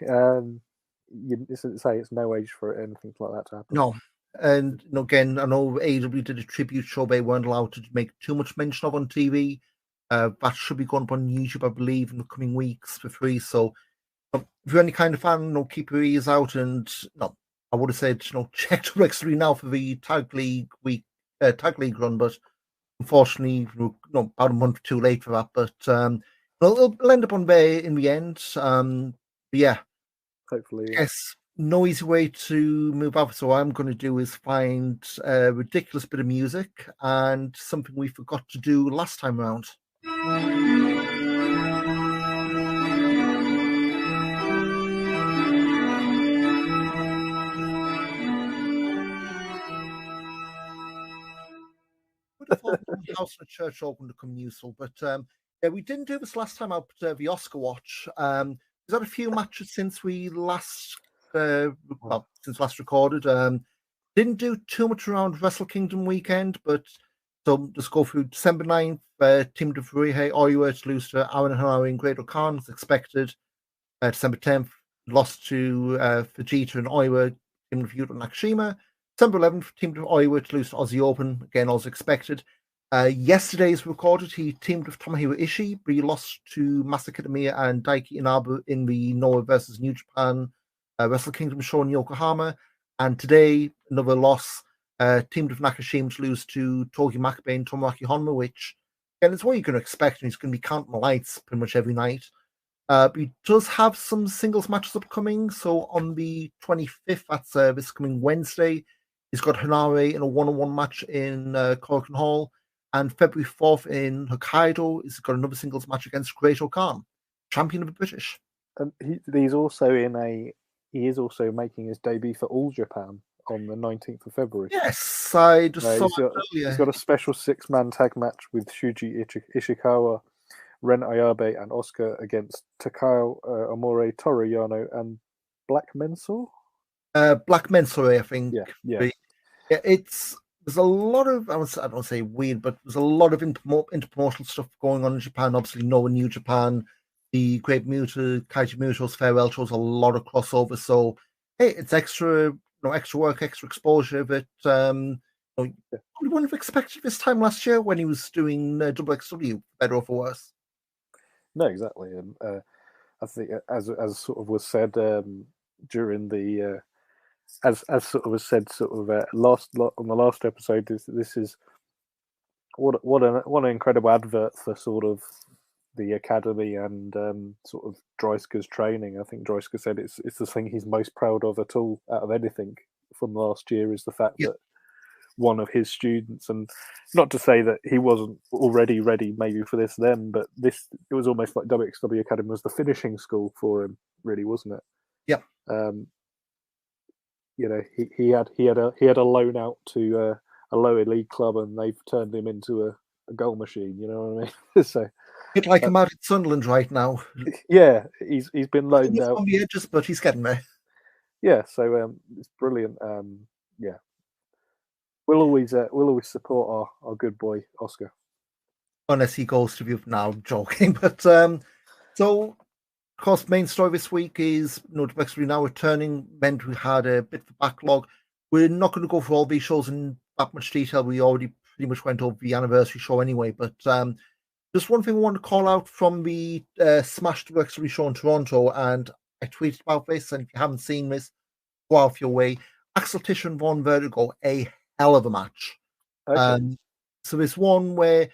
It's no age for anything like that to happen. No. And again, I know AEW did a tribute show they weren't allowed to make too much mention of on TV. That should be going up on YouTube, I believe, in the coming weeks for free. So if you're any kind of fan, keep your ears out. And I would have said, check WXW now for the tag league run. But unfortunately, about a month too late for that. But it'll end up on there in the end. But yeah, Hopefully, I guess no easy way to move up. So what I'm going to do is find a ridiculous bit of music and something we forgot to do last time around. Would have thought the house and the church organ to come useful, but yeah, we didn't do this last time out. The Oscar watch. We've had a few matches since we last, since last recorded. Didn't do too much around Wrestle Kingdom weekend, but so just go through December 9th. Team de Furie, Oiwa to lose to Aaron Hanari and Great Khan as expected. December 10th, lost to Fujita and Oiwa, Team of Yuta and Nakashima. December 11th, Team of Oiwa to lose to Aussie Open, again, as expected. Yesterday's recorded, he teamed with Tomohiro Ishii, but he lost to Masaki Kitamiya and Daiki Inabu in the Noah versus New Japan Wrestle Kingdom show in Yokohama. And today, another loss, teamed with Nakashima to lose to Togi Makabe and Tomoaki Honma, which, again, is what you're going to expect, and he's going to be counting the lights pretty much every night. But he does have some singles matches upcoming. So on the 25th, that's this coming Wednesday, he's got Hanare in a one-on-one match in Korakuen Hall. And February 4th in Hokkaido, he's got another singles match against Great Khan, champion of the British. He's also he is also making his debut for All Japan on the 19th of February. Yes, I just saw that earlier. He's got a special 6-man tag match with Shuji Ishikawa, Ren Ayabe, and Oscar against Takao Amore, Toru Yano, and Black Mensor. Black Mensor, I think. Yeah. There's a lot of, I don't say weird, but there's a lot of interpromotional stuff going on in Japan. Obviously, Noah New Japan, the Great Muta, Kaiji Muto's farewell shows a lot of crossover. So, hey, it's extra, extra work, extra exposure that we wouldn't have expected this time last year when he was doing WXW, better or for worse. No, exactly, and I think as sort of was said during the. As sort of was said, on the last episode, this is what an incredible advert for sort of the academy and sort of Dreiska's training. I think Dreiska said it's the thing he's most proud of at all out of anything from last year is the fact that one of his students, and not to say that he wasn't already ready maybe for this then, but it was almost like WXW Academy was the finishing school for him, really, wasn't it? Yeah. He had a loan out to a lower league club, and they've turned him into a goal machine. You know what I mean? So, bit like him out at Sunderland right now. Yeah, he's been loaned out on the edges, but he's getting there. Yeah, so it's brilliant. Yeah, we'll always support our good boy Oscar, unless he goes to be now. Joking, but so. Of course, main story this week is WXW now returning. Meant we had a bit of a backlog. We're not going to go through all these shows in that much detail. We already pretty much went over the anniversary show anyway. But just one thing I want to call out from the Smash WXW show in Toronto, and I tweeted about this. And if you haven't seen this, go off your way. Axel Tischer and Von Vertigo, a hell of a match. Okay. So there's one where.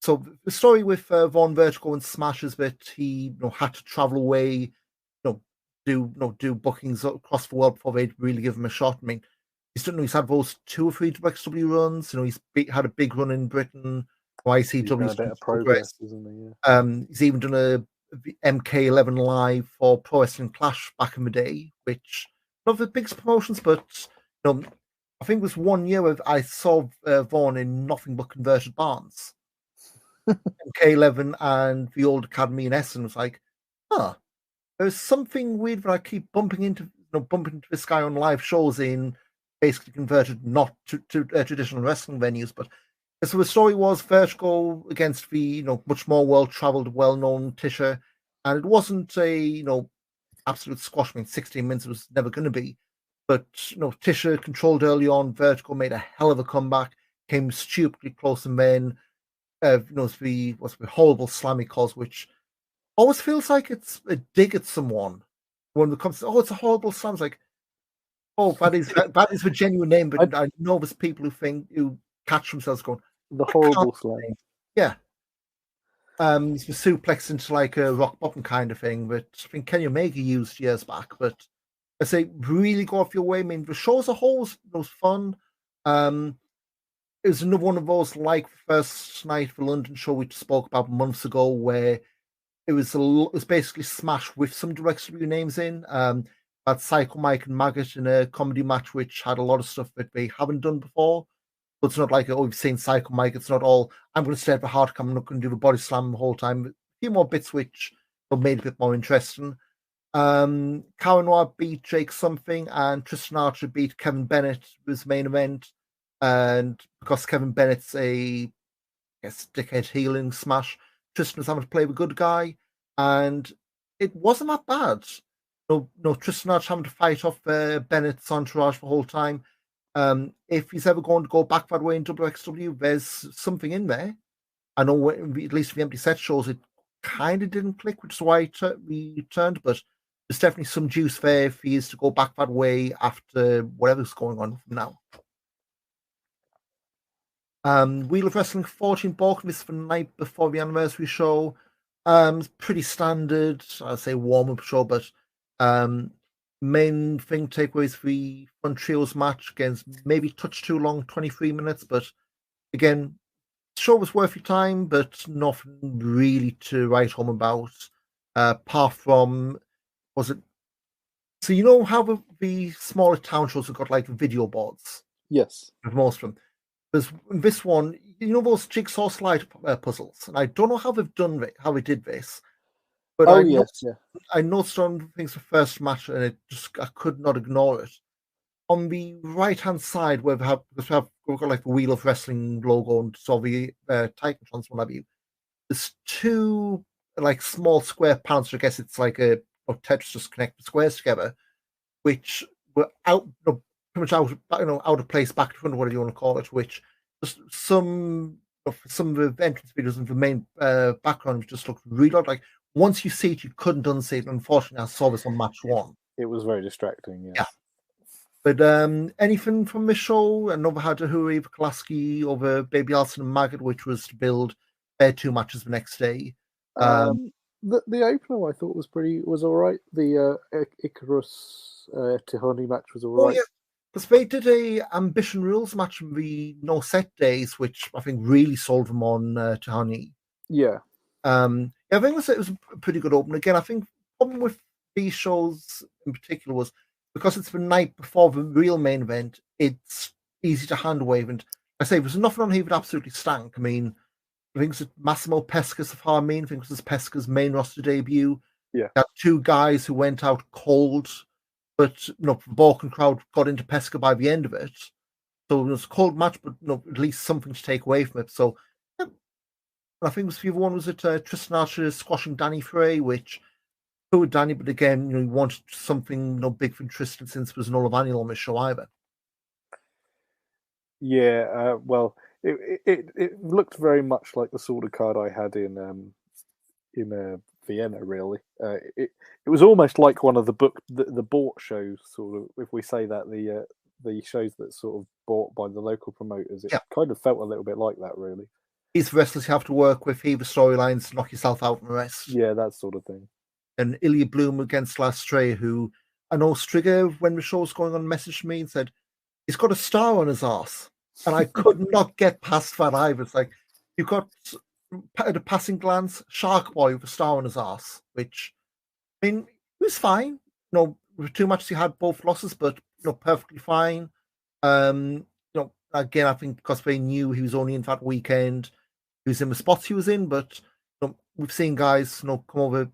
So the story with Von Vertigo and Smash is that he had to travel away, do bookings across the world before they'd really give him a shot. I mean, he's had those 2 or 3 WXW runs. He's had a big run in Britain. ICW. He's done a bit of progress, isn't he? Yeah. He's even done a MK11 live for Pro Wrestling Clash back in the day, which not the biggest promotions, but I think it was 1 year where I saw Vaughn in nothing but converted barns. MK11 and the old Academy in Essen was like, there's something weird that I keep bumping into this guy on live shows in basically converted not to traditional wrestling venues. But so the story was Vertigo against the much more well-traveled, well-known Tischer, and it wasn't a absolute squash. I mean, 16 minutes was never going to be, but Tischer controlled early on. Vertigo made a hell of a comeback, came stupidly close, and then. The horrible slammy cause, which always feels like it's a dig at someone when it comes to, it's a horrible slam. It's like, that is the genuine name, but I know there's people who catch themselves going, The horrible slam. Yeah. He's been suplexed into like a rock bottom kind of thing, but I think Kenny Omega used years back. But I say, really go off your way. I mean, the show as a whole was fun. It was another one of those like the first night of the London show we spoke about months ago, where it was basically Smash with some WXW names in. Had Psycho Mike and Maggot in a comedy match, which had a lot of stuff that they haven't done before. But it's not like, oh, we've seen Psycho Mike. It's not all, I'm going to stay at the hard cam, I'm not going to do the body slam the whole time. A few more bits which made it a bit more interesting. Karen Noir beat Jake Something, and Tristan Archer beat Kevin Bennett was the main event. And because Kevin Bennett's a, I guess, dickhead healing Smash, Tristan was having to play the good guy, and it wasn't that bad. No, Tristan Archer having to fight off Bennett's entourage the whole time. If he's ever going to go back that way in WXW, there's something in there. I know at least the empty set shows it kind of didn't click, which is why we returned, but there's definitely some juice there if he is to go back that way after whatever's going on from now. Wheel of Wrestling 14 Borken, this is the night before the anniversary show. Pretty standard, I'd say warm-up show, but main thing takeaways for the Fun Trios match against maybe touch too long, 23 minutes, but again, the show was worth your time, but nothing really to write home about. Apart from, was it? So you know how the smaller town shows have got like video boards? Yes. With most of them. There's this one, you know those jigsaw slide puzzles, and I don't know how they've done it, how they did this, but I noticed on things the first match, and I could not ignore it. On the right hand side, where we've got like the Wheel of Wrestling logo and so the Titantrons, what have you. There's two like small square panels. I guess it's like a Tetris, just connect the squares together, which were out, pretty much out of place, back to front, whatever you want to call it. Which just some of the entrance videos and the main background just looked really odd. Like once you see it, you couldn't unsee it. Unfortunately, I saw this on match one. It was very distracting. Yeah. But anything from the show? Another had a Hooray for Kolaski over Baby Allison and Maggot, which was to build their two matches the next day. The opener I thought was all right. The Icarus Tihoni match was all right. Oh yeah, because they did a Ambition Rules match in the no set days, which I think really sold them on Tihoni. Yeah. I think it was a pretty good opener. Again, I think the problem with these shows in particular was because it's the night before the real main event, it's easy to hand wave. And I say there's nothing on here that absolutely stank. I mean, I think it's Massimo Pesca's of Harmeen. I think it was Pesca's main roster debut. Yeah. Got two guys who went out cold, but the Borken crowd got into Pesca by the end of it. So it was a cold match, but at least something to take away from it. So I think the other one was at Tristan Archer squashing Danny Frey, which with Danny, but again, he wanted something big for Tristan since there was no Levaniel on the show either. Yeah, well, it looked very much like the sort of card I had in Vienna. Really, it was almost like one of the bought shows, sort of. If we say that the shows that sort of bought by the local promoters, it kind of felt a little bit like that, really. These wrestlers you have to work with, either storylines, knock yourself out and the rest. Yeah, that sort of thing. And Ilya Bloom against Lastray, who I know Strigger, when the show was going on, messaged me and said, he's got a star on his ass. And I could not get past that either. It's like, you've got, at a passing glance, Shark Boy with a star on his ass, which, I mean, he was fine. With two matches he had both losses, but, perfectly fine. Again, I think because they knew he was only in that weekend, he was in the spots he was in, but we've seen guys, come over,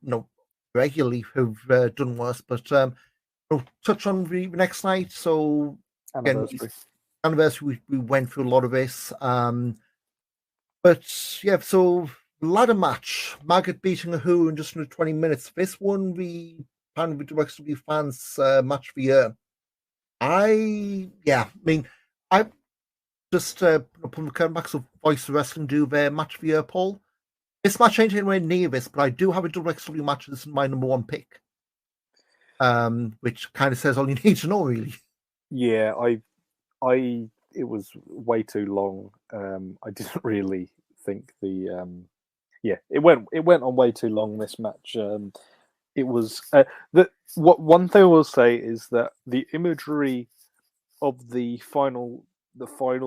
regularly who've done worse, but touch on the next night. So anniversary, we went through a lot of this, but yeah, so ladder match, Maggot beating a Who in just under 20 minutes. This won the WXW fans match of the year. I just put the curtain back, so Voice of Wrestling do their match of the year poll. This match ain't anywhere near this, but I do have a WXW match. This is my number one pick, which kind of says all you need to know, really. Yeah, I it was way too long. I didn't really think it went on way too long, this match. It was one thing I will say is that the imagery of the final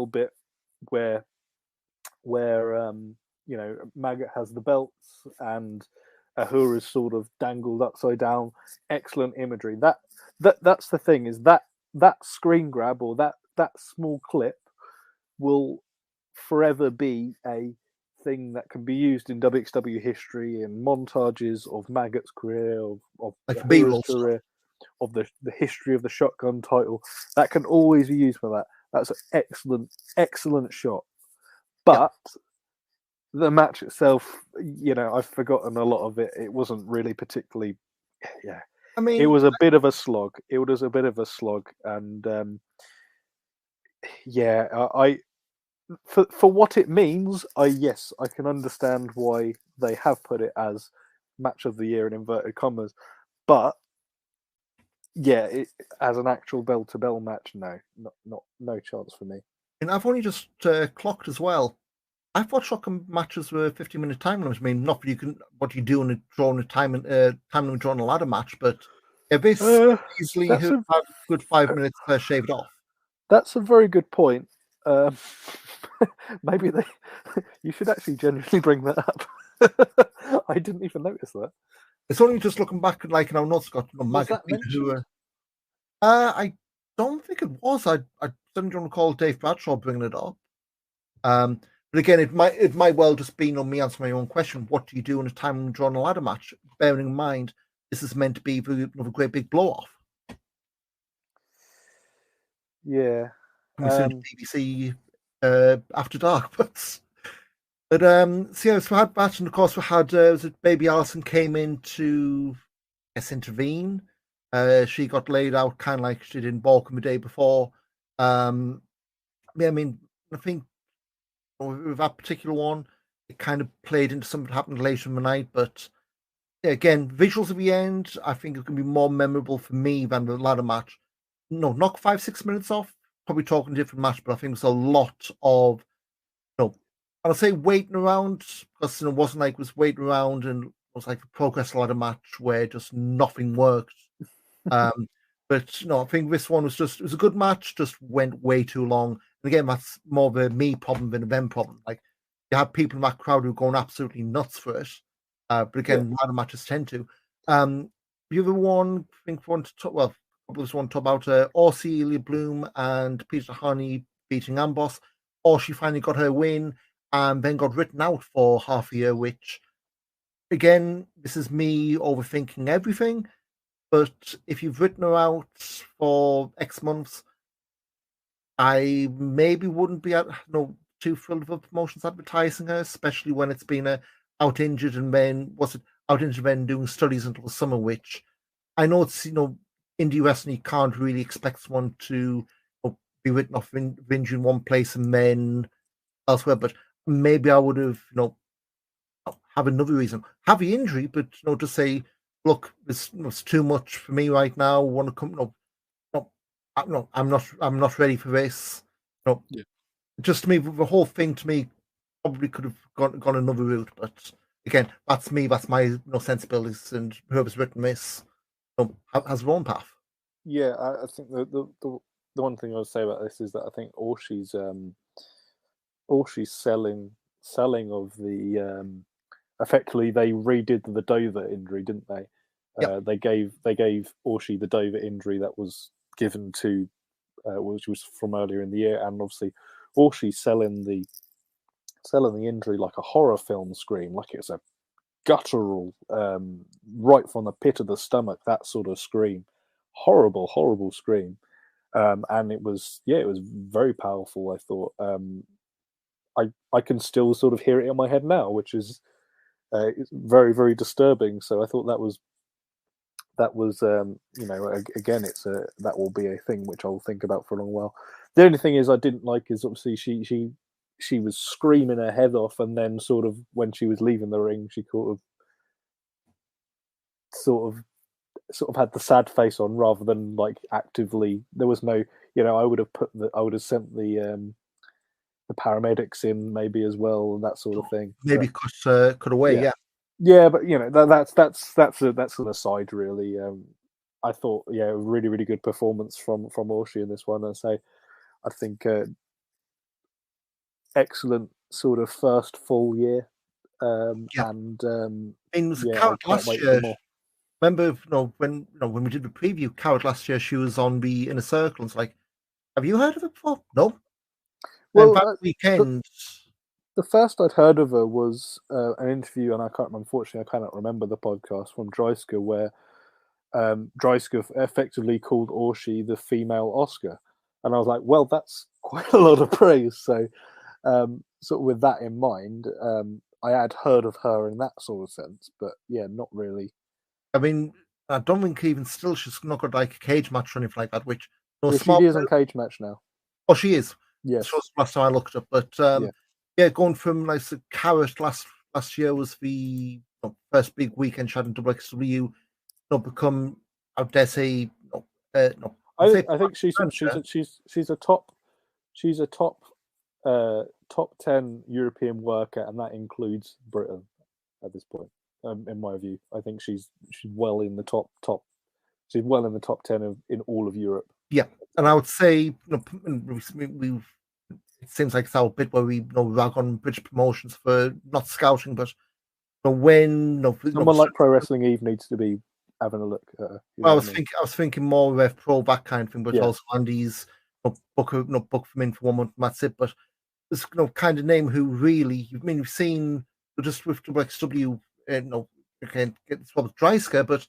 bit where Maggot has the belts and Ahura is sort of dangled upside down. Excellent imagery. That's the thing, is that screen grab, or that small clip, will forever be a thing that can be used in WXW history, in montages of Maggot's career, of Like Ahura's B-roll career, of the history of the Shotgun title. That can always be used for that. That's an excellent shot. But the match itself, I've forgotten a lot of it. It wasn't really particularly, I mean, it was a bit of a slog. And for what it means, I can understand why they have put it as match of the year in inverted commas. But as an actual bell-to-bell match, no chance for me. And I've only just clocked as well. I thought shotgun matches were 50-minute time limits. I mean, not what you do in a time limit drawn a ladder match, but this easily have a good 5 minutes shaved off. That's a very good point. Maybe you should actually genuinely bring that up. I didn't even notice that. It's only just looking back at in our notes got Maggot. I don't think it was. I certainly don't recall Dave Bradshaw bringing it up. But again, it might well just be me answering my own question. What do you do in a time drawn a ladder match? Bearing in mind, this is meant to be a great big blow off. Yeah. Coming soon to BBC After Dark, so we had that, and of course we had Baby Allison came in to intervene. She got laid out kind of like she did in Borken the day before. I mean, I think with that particular one, it kind of played into something that happened later in the night. But again, visuals at the end, I think it's going to be more memorable for me than the ladder match. No, knock 5-6 minutes off. Probably talking different match, but I think there's a lot of, I'll say waiting around, because it wasn't like it was waiting around and it was like the Progress ladder match where just nothing worked. But I think this one it was a good match, just went way too long. And again, that's more of a me problem than a them problem. Like, you have people in that crowd who are going absolutely nuts for it. But again, ladder matches tend to. The other one, I think, want to talk about Orsi, Ilya Bloom, and Peter Harney beating Amboss. Orsi finally got her win and then got written out for half a year, which, again, this is me overthinking everything. But if you've written her out for X months, I maybe wouldn't be too thrilled with promotions advertising her, especially when it's been out injured and then doing studies until the summer, which I know it's indie wrestling, you can't really expect someone to be written off in injury in one place and then elsewhere. But maybe I would have have another reason, have the injury, but just say, look, it's too much for me right now. I want to come. I'm not ready for this. Just to me, the whole thing to me probably could have gone another route. But again, that's me. That's my sensibilities, and whoever's written this has their own path. Yeah, I think the one thing I would say about this is that I think Orshi's selling of the effectively they redid the Dover injury, didn't they? Yep. They gave Orshi the Dover injury that was given to which was from earlier in the year, and obviously Orshi's selling the injury like a horror film scream, like it's a guttural, right from the pit of the stomach, that sort of scream. Horrible scream. And it was very powerful, I thought. I can still sort of hear it in my head now, which is it's very, very disturbing. So I thought that was again, that will be a thing which I'll think about for a long while. The only thing is I didn't like is obviously she was screaming her head off, and then sort of when she was leaving the ring, she sort of had the sad face on rather than like actively. There was no, I would have sent the paramedics in maybe as well and that sort of thing. Maybe cut away. Yeah. Yeah, but that's an aside really. I thought really really good performance from Orshi in this one. I think excellent sort of first full year. Yeah. And It was I Carrot can't last wait year. for more. Remember, when we did the preview, Carrot last year, she was on the Inner Circle. And it's like, have you heard of it before? No. Well, And that weekend, the first I'd heard of her was an interview, and unfortunately, I cannot remember the podcast from Dreisker, where Dreisker effectively called Orshi the female Oscar. And I was like, well, that's quite a lot of praise. So, sort of with that in mind, I had heard of her in that sort of sense, but yeah, not really. I mean, I don't think even still she's not got like a cage match or anything like that, which She is on Cage Match now. Oh, she is. Yes. So last time I looked up, but going from like Carrot last year was the first big weekend she had in WXW. Become, I dare say, I think she's a top 10 European worker, and that includes Britain at this point. In my view, I think she's well in the top. She's well in the top 10 in all of Europe. Yeah, and I would say we've. It seems like it's our bit where we rag on British promotions for not scouting, but when someone like Pro Wrestling Eve needs to be having a look at her. I was thinking more of Pro that kind of thing, but also Andy's book them in for 1 month, and that's it. But this kind of name who really, you've seen just with WXW, you can't get Robert Dreisker, but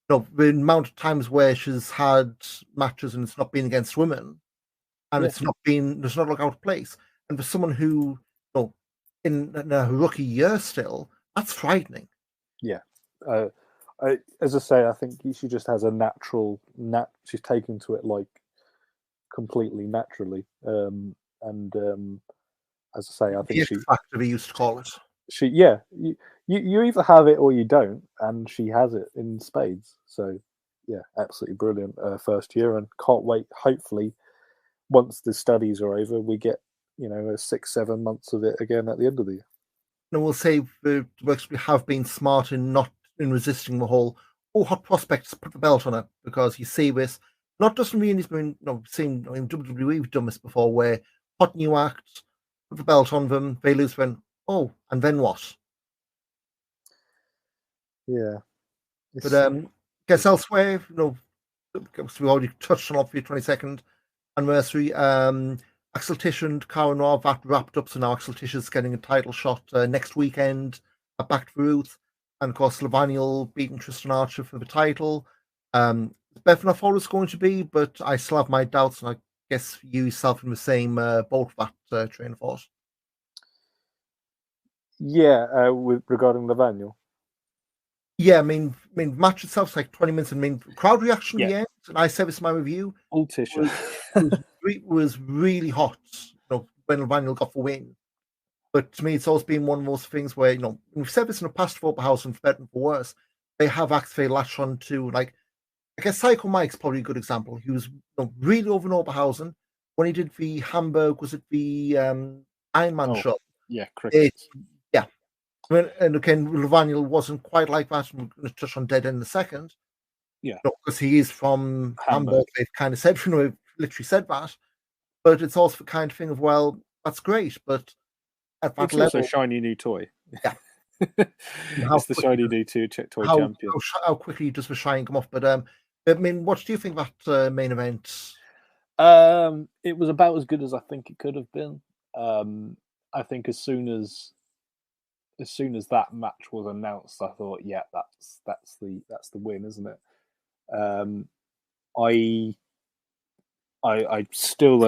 the amount of times where she's had matches and it's not been against women, and it's not look out of place. And for someone who, in a rookie year still, that's frightening. Yeah. As I say, I think she just has a natural. She's taken to it like completely naturally. And as I say, I think the factor we used to call it. You either have it or you don't, and she has it in spades. So yeah, absolutely brilliant first year, and can't wait. Hopefully, once the studies are over, we get 6-7 months of it again at the end of the year. And we'll say the WXW have been smart in not resisting the whole hot prospects, put the belt on it, because you see this not just from the indies, but seen in WWE, we've done this before, where hot new acts, put the belt on them, they lose, then and then what? Yeah. But guess elsewhere, we already touched on the 22nd anniversary. Axel Tish and Cara Noir, that wrapped up, so now Axel Tish is getting a title shot next weekend at Back to Ruth, and of course Levaniel beating Tristan Archer for the title. Better than I thought it was going to be, but I still have my doubts, and I guess you yourself in the same boat with that train of thought. Yeah, regarding Levaniel. Yeah, I mean, match itself's like 20 minutes. Crowd reaction at the end, and I said this in my review. Old Tish was really hot. When Levaniel got the win. But to me, it's always been one of those things where we've said this in the past for Open House, and for better and for worse, they have actually latched on to, like, I guess Psycho Mike's probably a good example. He was really over in Oberhausen when he did the Hamburg. Was it the Iron Man show? Yeah, cricket. And again, Levaniel wasn't quite like that. We're going to touch on Dead in a second. Yeah. Because he is from Hamburg. They've kind of said, literally said that. But it's also the kind of thing of, well, that's great, but at that level... It's also a shiny new toy. Yeah. It's the shiny new toy champion. How quickly does the shine come off? But, I mean, what do you think of that main event? It was about as good as I think it could have been. I think as soon as that match was announced, I thought, yeah, that's the win, isn't it? I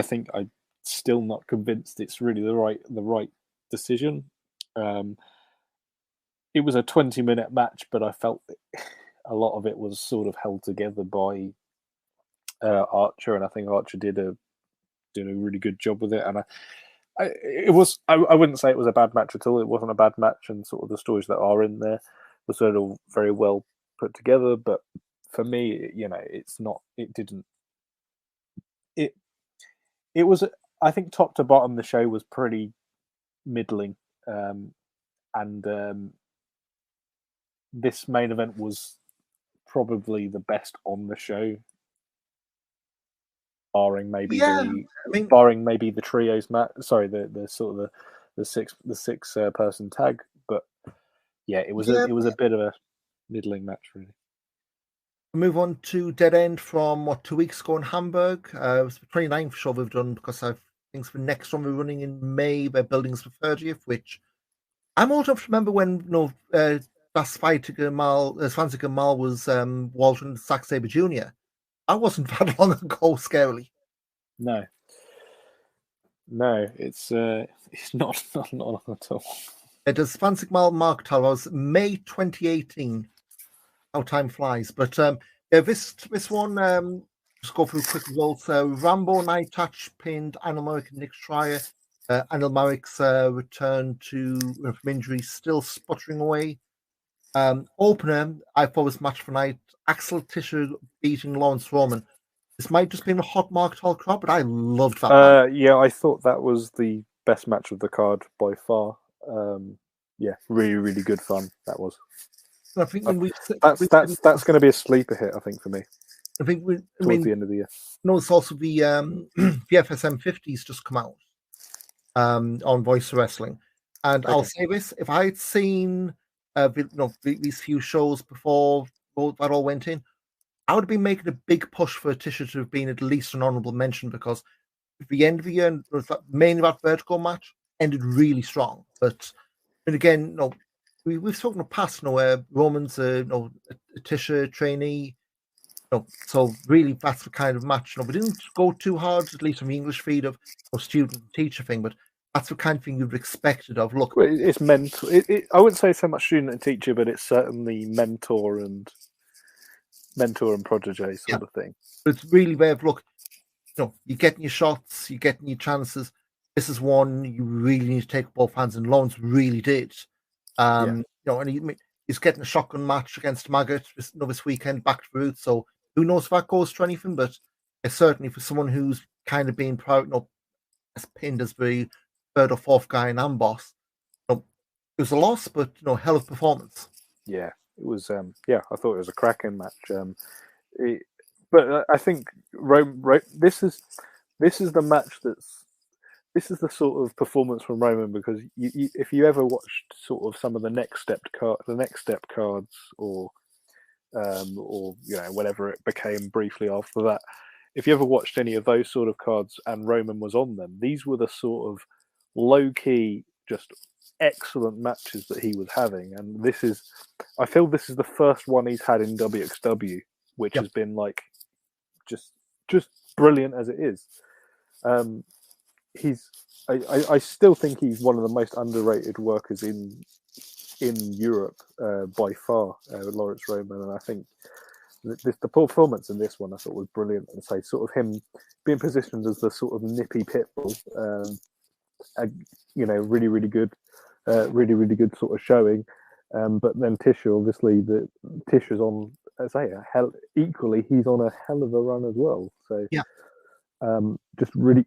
think I'm still not convinced it's really the right decision. It was a 20-minute match, but I felt a lot of it was sort of held together by Archer, and I think Archer did a really good job with it. And I wouldn't say it was a bad match at all. It wasn't a bad match, and sort of the stories that are in there were sort of very well put together. But for me, it's not. It didn't. it was. I think top to bottom, the show was pretty middling, and this main event was probably the best on the show, barring maybe the trios match. Sorry, the sort of the six person tag. But yeah, it was a bit of a middling match, really. Move on to Dead End from 2 weeks ago in Hamburg. It was the 29th show we've done because I think the next one we're running in May. We're building for 30th, which I'm old enough to remember when Das Svanziger Mal was Walter and Zack Sabre Jr. That wasn't that long ago, scarily. No, it's not long at all. Das Svanziger Mal Marktal was May 2018. How time flies. But this one, just go through quick results. Rambo Night Touch pinned Anil Marek and Nick Schreier. Anil Marek's return from injury, still sputtering away. Opener, I thought was match for night. Axel Tischer beating Lawrence Roman. This might just be a hot Marktal crowd, but I loved that match. Yeah, I thought that was the best match of the card by far. Yeah, really, really good fun that was. I think that's going to be a sleeper hit, I think, for me. I think towards the end of the year. No, it's also the FSM 50s just come out on Voice of Wrestling, and okay. I'll say this: if I had seen these few shows before that all went in, I would have been making a big push for Tisha to have been at least an honourable mention, because at the end of the year, mainly that Vertigo match ended really strong. But again, we've spoken in the past, where Roman's a Tisha trainee, so really that's the kind of match. We didn't go too hard, at least on the English feed, of student and teacher thing, but that's the kind of thing you'd have expected of. Look, it's mentor. I wouldn't say so much student and teacher, but it's certainly mentor and protege sort of thing. But it's really where, look, you're getting your shots, you're getting your chances. This is one you really need to take both hands, and Lawrence really did. And he's getting a shotgun match against Maggot this weekend, back to the roots. So who knows if that goes to anything? But certainly for someone who's kind of being proud, as pinned as the third or fourth guy in Amboss, it was a loss, but hell of performance. Yeah, it was. I thought it was a cracking match. But I think this is the match this is the sort of performance from Roman, because if you ever watched sort of some of the next step cards, or whatever it became briefly after that, if you ever watched any of those sort of cards and Roman was on them, these were the sort of low key, just excellent matches that he was having. And I feel this is the first one he's had in WXW, which has been like just brilliant as it is. I still think he's one of the most underrated workers in Europe by far, Lawrence Roman, and I think the performance in this one I thought was brilliant. And so sort of him being positioned as the sort of nippy pit bull, really, really good, really good sort of showing. But then Tisha, obviously, Tisha's on, equally, he's on a hell of a run as well. So just really,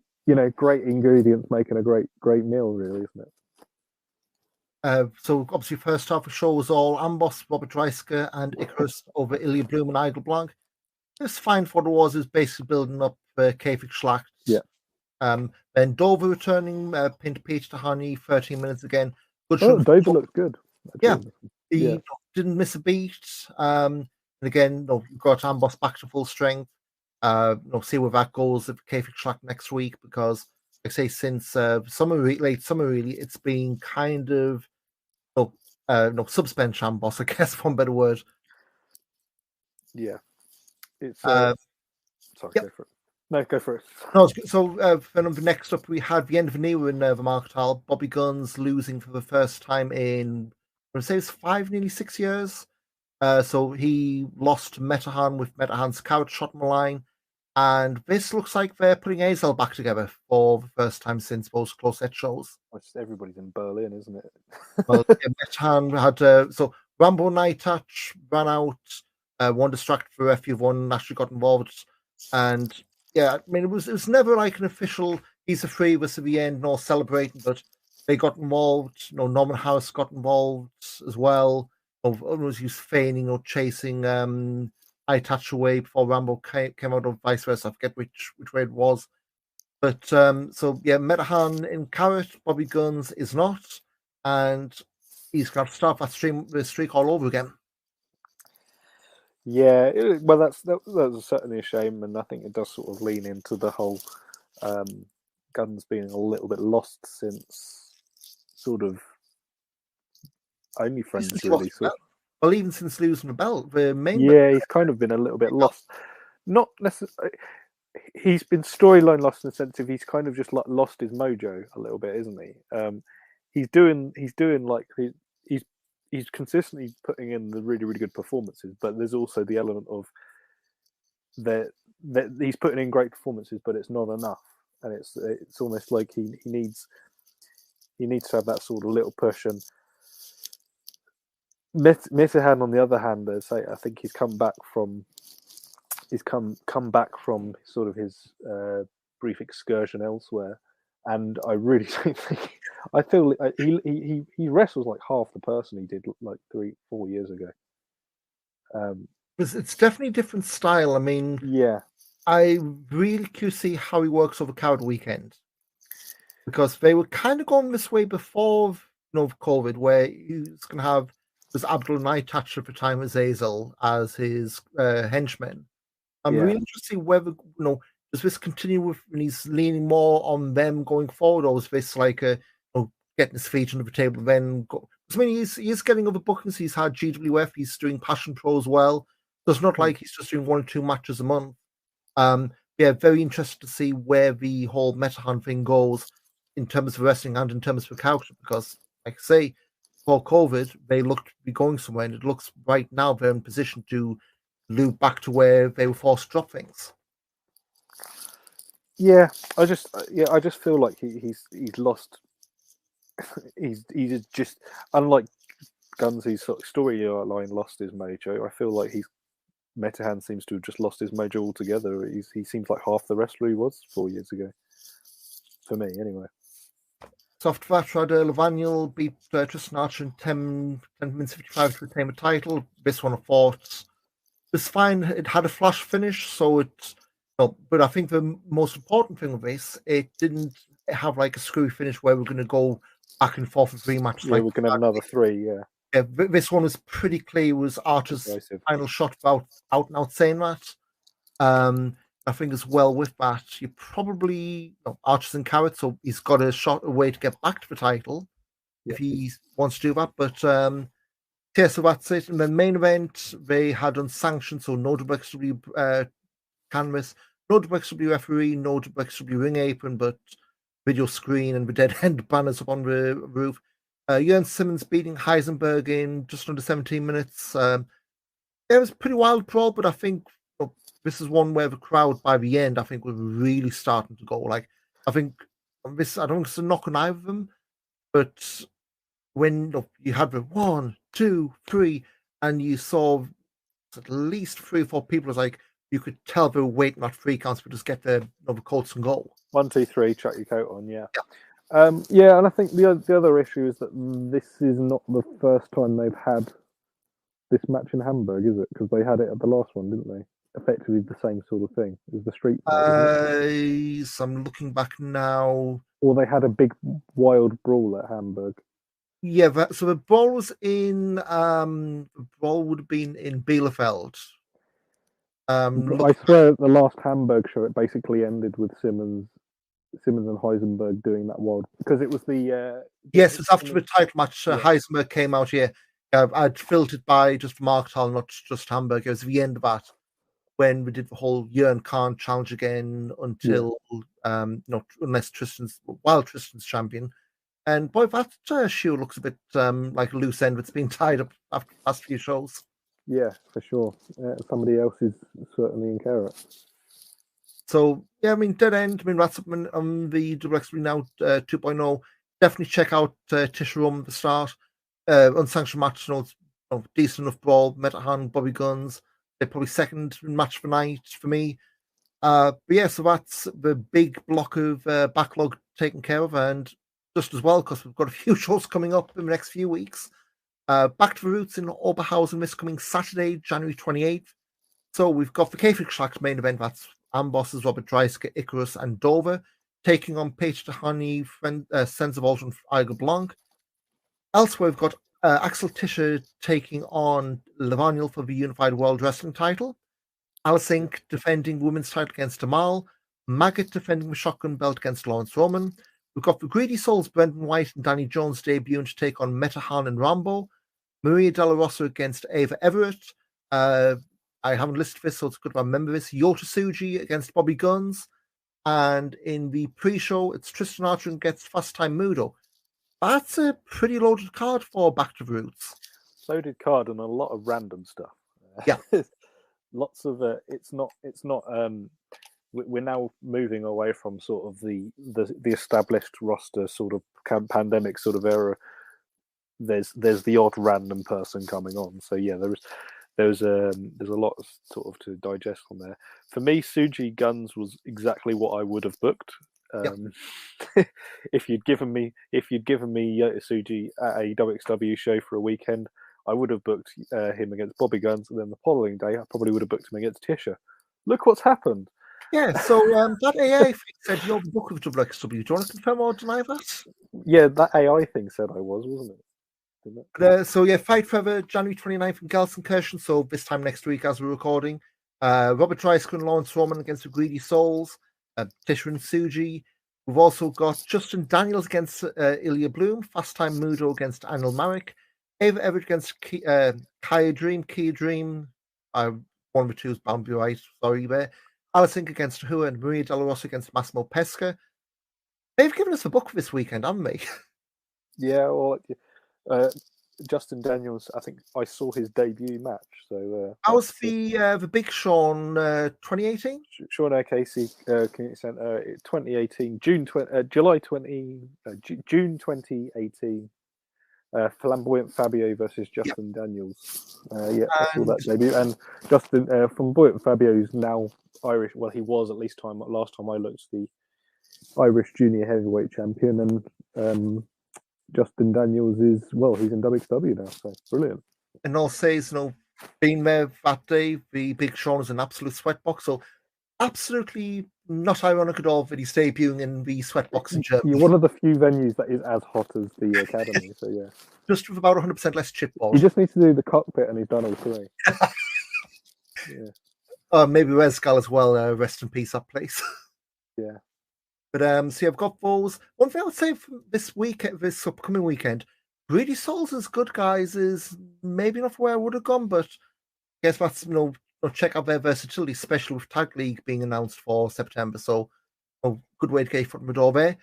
great ingredients making a great meal, really, isn't it? So obviously, first half of the show was all Amboss, Robert Dreisker, and Icarus over Ilya Bloom and Idle Blanc. It's fine for what it was. Is basically building up Kafik Schlacht. Yeah. Then Dover returning, pinned Peach Tahani, 13 minutes again. Good show. Dover looked good. He didn't miss a beat. And again, you've got Amboss back to full strength. See where that goes if Kafik Schlacht next week, because like I say, since late summer really, it's been kind of suspension Amboss, I guess, for a better word. Yeah. It's sorry, go for it. No, go for it. No, so next up we had the end of an era in the Marktal. Bobby Guns losing for the first time in, I would say it's 5, nearly 6 years. So he lost to Metahan with Metahan's carrot shot in the line. And this looks like they're putting Azel back together for the first time since those close-set shows. Everybody's in Berlin, isn't it? Well, Metahan had so Rambo Night Touch ran out, one distracted for a few, one actually got involved, and yeah, I mean, it was never like an official "he's a free" was at the end, no celebrating, but they got involved. Norman Harris got involved as well. Was used feigning or chasing I touch away before Rambo came out, or vice versa. I forget which way it was. But so yeah, Metahan in Carrot, Bobby Guns is not, and he's going to start the streak all over again. Yeah, well, that's certainly a shame, and I think it does sort of lean into the whole Guns being a little bit lost since sort of Only Friends, really. Well, even since losing the belt, the main he's kind of been a little bit lost. Not necessarily. He's been storyline lost in the sense of he's kind of just like lost his mojo a little bit, isn't he? He's doing like he's consistently putting in the really, really good performances, but there's also the element of that he's putting in great performances, but it's not enough, and it's almost like he needs to have that sort of little push. And Metahan, on the other hand, I think he's come back from sort of his brief excursion elsewhere, and I really don't think I feel he wrestles like half the person he did like 3-4 years ago. It's definitely a different style. I mean, yeah, I really curious to see how he works over Coward Weekend, because they were kind of going this way before COVID, where he's going to have Abdul Knight Thatcher for time as Azel as his henchman. I'm really interested to see whether does this continue with when he's leaning more on them going forward, or is this like getting his feet under the table then go? I mean, he's getting other bookings. He's had GWF. He's doing Passion Pro as well. So it's not like he's just doing 1 or 2 matches a month. Yeah, very interested to see where the whole Metahan thing goes in terms of wrestling and in terms of the character, because, like I say, before COVID, they looked to be going somewhere, and it looks right now they're in position to loop back to where they were forced to drop things. Yeah, I just feel like he's lost. He's just, unlike Guns, his sort of storyline lost his mojo. I feel like Metahan seems to have just lost his mojo altogether. He seems like half the wrestler he was 4 years ago. For me, anyway. So after that, Levaniel beat Tristan Archer in 10 minutes 55 to retain the title. This one I thought was fine. It had a flash finish, so but I think the most important thing of this, it didn't have like a screwy finish where we're going to go back and forth for 3 matches. Yeah, we're going to have another 3, yeah. Yeah, this one was pretty clear. It was Archer's final shot without out and out saying that. I think as well with that, you probably Archer's in Carrot, so he's got a shot away to get back to the title if he wants to do that. But yeah, so that's it. And the main event, they had unsanctioned, so no WXW canvas, no WXW referee, no WXW ring apron, but video screen and the dead end banners up on the roof. Jörn Simmons beating Heisenberg in just under 17 minutes. It was a pretty wild brawl, but I think this is one where the crowd by the end, I think, was really starting to go. Like, I think this, I don't think it's a knock on either of them, but when you had the 1, 2, 3, and you saw at least 3 or 4 people, it's like you could tell they were waiting at 3 counts to just get the coats and go. 1, 2, 3, chuck your coat on, yeah. Yeah, and I think the other issue is that this is not the first time they've had this match in Hamburg, is it? Because they had it at the last one, didn't they? Effectively the same sort of thing as the street fight. So I'm looking back now. Or they had a big wild brawl at Hamburg. Yeah, so the brawl was in the brawl would have been in Bielefeld. I swear at the last Hamburg show it basically ended with Simmons and Heisenberg doing that wild, because it was the yes, it was after the title match. Heisenberg came out here. I'd filtered by just Markthal, not just Hamburg. It was the end of that when we did the whole Jörn can't challenge again until unless Tristan's champion. And boy, that shoe looks a bit like a loose end that's been tied up after the last few shows. Yeah, for sure. Somebody else is certainly in Carrot. So, yeah, I mean, dead end. I mean, that's on the WXW Now 2.0. Definitely check out Tisha Room at the start. Unsanctioned match, decent enough brawl. Metahan, Bobby Guns. They're probably second match for night for me. But yeah, so that's the big block of backlog taken care of, and just as well because we've got a few shows coming up in the next few weeks. Back to the Roots in Oberhausen this coming Saturday, January 28th. So we've got the Kayfabe Track's main event. That's Ambosses, Robert Dreisker, Icarus, and Dover taking on Peter Tahani, Sense of Alter, and Igor Blanc. Elsewhere, we've got Axel Tischer taking on Levaniel for the Unified World Wrestling title. Alice Inc. defending women's title against Amal. Maggot defending the shotgun belt against Lawrence Roman. We've got the Greedy Souls, Brendan White and Danny Jones debuting to take on Metahan and Rambo. Maria Della Rosa against Ava Everett. I haven't listed this, so it's good if I remember this. Yota Tsuji against Bobby Guns. And in the pre-show, it's Tristan Archer against Fast Time Mudo. That's a pretty loaded card for Back to the Roots. Loaded card and a lot of random stuff. Yeah. Lots of it's not we're now moving away from sort of the established roster sort of pandemic sort of era. There's the odd random person coming on. So yeah, there's a lot of sort of to digest on there. For me, Tsuji Guns was exactly what I would have booked. If you'd given me Yota Tsuji at a WXW show for a weekend, I would have booked him against Bobby Guns, and then the following day I probably would have booked him against Tisha. Look what's happened. Yeah, so that AI thing said you're the book of WXW. Do you want to confirm or deny that? Yeah, that AI thing said I was, wasn't it? So yeah, Fight Forever, January 29th in Gelsenkirchen, so this time next week as we're recording. Robert Dreisker and Lawrence Roman against the Greedy Souls, Tisha and Tsuji. We've also got Justin Daniels against Ilya Bloom, Fast Time Mudo against Anil Marek, Ava Everett against Kia Dream. One of the two is bound to be right, sorry there. Alice Inc. against Hua and Maria Della Rosa against Massimo Pesca. They've given us a book for this weekend, haven't they? Yeah, well, Justin Daniels, I think I saw his debut match. So that was the Big Sean 2018? Sean Air Casey Community Centre 2018, June 2018. Flamboyant Fabio versus Justin Daniels. I saw that debut. And Justin Flamboyant Fabio's now Irish. Well, he was at least last time I looked, the Irish junior heavyweight champion, and Justin Daniels is, well, he's in WXW now, so brilliant. And I'll say, being there that day, the Big Sean is an absolute sweatbox, so absolutely not ironic at all that he's debuting in the sweatbox in Germany. You're one of the few venues that is as hot as the Academy, so yeah. Just with about 100% less chipboard. He just needs to do the cockpit and he's done all three. Yeah. Maybe Rescal as well, rest in peace, that place. Yeah. But so yeah, I've got those. One thing I would say for this upcoming weekend, Greedy Souls is good, guys, is maybe not where I would have gone, but I guess that's check out their versatility, especially with Tag League being announced for September. So a good way to get foot in the door there.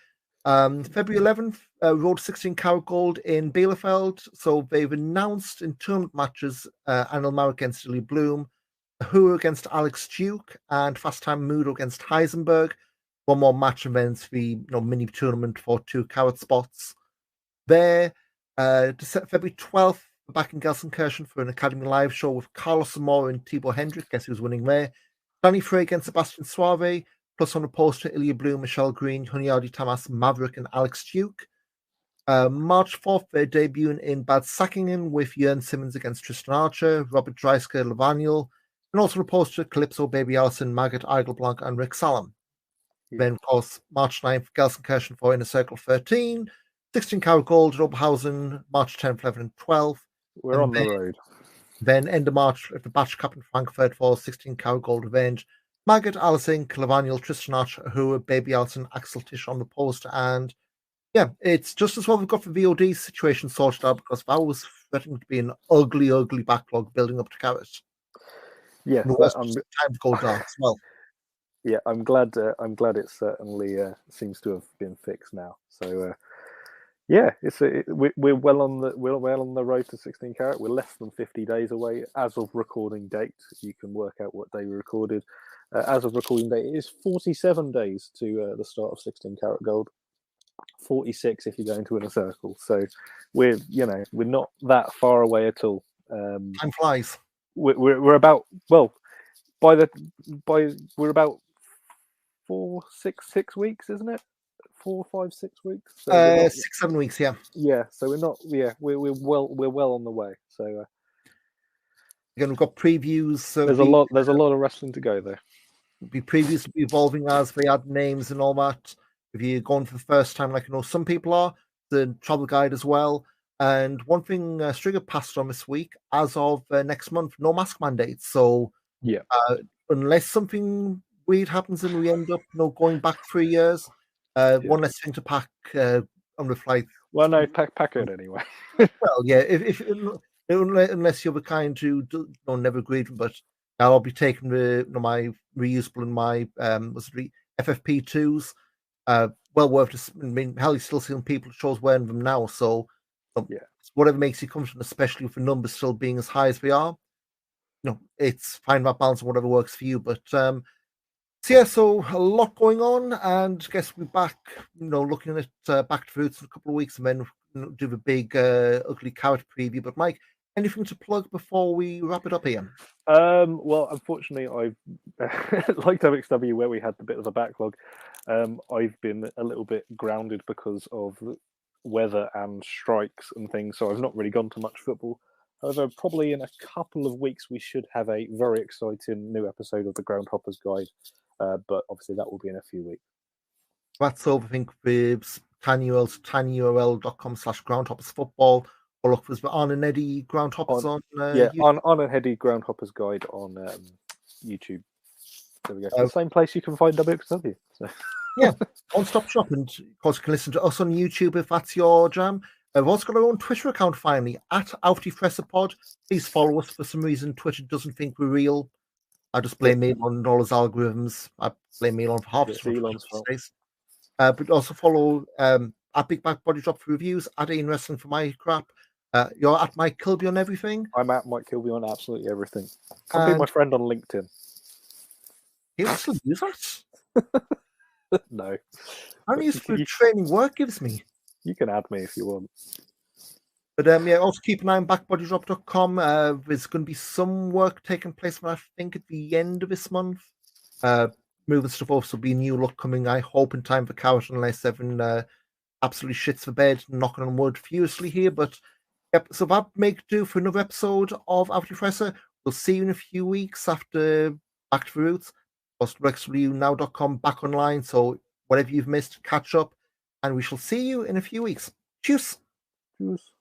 February 11th, Road 16 Carat Gold in Bielefeld. So they've announced in tournament matches Anil Marek against Ilya Bloom, Hua against Alex Duke, and Fast Time Mudo against Heisenberg. One more match and then it's the mini tournament for 2 Carat spots. There, February 12th, back in Gelsenkirchen for an Academy Live show with Carlos Zamora and Thibaut Hendrick. Guess who's winning there? Danny Frey against Sebastian Suave, plus on the poster, Ilya Bloom, Michelle Green, Hunyadi Tamas, Maverick, and Alex Duke. March 4th, they're debuting in Bad Sackingen with Jörn Simmons against Tristan Archer, Robert Dreisker, Levaniel, and also the poster, Calypso, Baby Allison, Maggot, Igel Blanc, and Rick Salem. Then, of course, March 9th, Gelsenkirchen for Inner Circle 13, 16 Carat Gold at Oberhausen, March 10th, 11th, and 12th. We're on the road. Then, end of March, at the Batch Cup in Frankfurt for 16 Carat Gold Revenge. Maggot, Alice Inc., Levaniel, Tristan Archer, Hua, Baby Allison, Axel Tish on the poster. And yeah, it's just as well we've got the VOD situation sorted out because that was threatening to be an ugly, ugly backlog building up to Carat. Yes, time to go dark as well. Yeah, I'm glad it certainly seems to have been fixed now. So yeah, we're well on the road to 16 Carat. We're less than 50 days away as of recording date. You can work out what day we recorded. As of recording date, it is 47 days to the start of 16 Carat Gold. 46 if you go into Inner Circle. So we're not that far away at all. Time flies. We're about we're about 6 weeks, isn't it? 4, 5, 6 weeks. So we're not, 6, 7 weeks, yeah. yeah. So we're not. Yeah, we're well on the way. So Again, we've got previews. there's a lot. There's a lot of wrestling to go there. Be previews be evolving as they add names and all that. If you're going for the first time, like I know some people are, the travel guide as well. And one thing Stringer passed on this week, as of next month, no mask mandates. So Yeah. Unless something weird happens and we end up going back 3 years, one less thing to pack on the flight. Well, no, pack it anyway. Well, yeah, if unless you're the kind who never agreed, but I'll be taking my reusable and my FFP2s. Well worth it. I mean, hell, you're still seeing people at shows wearing them now. So yeah, whatever makes you comfortable, especially with the numbers still being as high as they are, it's find that balance and whatever works for you. But so a lot going on, and I guess we're back, looking at Back to Roots in a couple of weeks, and then do the big ugly carrot preview. But Mike, anything to plug before we wrap it up here? Well, unfortunately, I've like WXW, where we had a bit of a backlog. I've been a little bit grounded because of weather and strikes and things, so I've not really gone to much football. However, probably in a couple of weeks, we should have a very exciting new episode of the Groundhoppers Guide. But obviously, that will be in a few weeks. That's over, I think, with tinyurl.com/groundhoppersfootball, or look for Arn and Eddie Groundhoppers on YouTube. on and Eddie Groundhoppers Guide on YouTube. There we go. The same place you can find WXW. So. Yeah, one-stop shop, and of course you can listen to us on YouTube if that's your jam. We've also got our own Twitter account finally, at @FressePod. Please follow us. For some reason, Twitter doesn't think we're real. I just blame Elon on all his algorithms. I blame Elon for half his mistakes. But also follow at Big Back Body Drop for reviews, at Ian Wrestling for my crap. You're at Mike Kilby on everything. I'm at Mike Kilby on absolutely everything. Come be my friend on LinkedIn. You still use that? No. I only use for training work gives me. You can add me if you want. But also keep an eye on backbodydrop.com. There's going to be some work taking place, I think, at the end of this month. Moving stuff off, so be a new look coming, I hope, in time for Carrot, unless Evan absolutely shits the bed, knocking on wood furiously here. But yep, so that make do for another episode of After Fresse. We'll see you in a few weeks after Back to the Roots. WXWnow.com back online, so whatever you've missed, catch up, and we shall see you in a few weeks. Cheers. Cheers.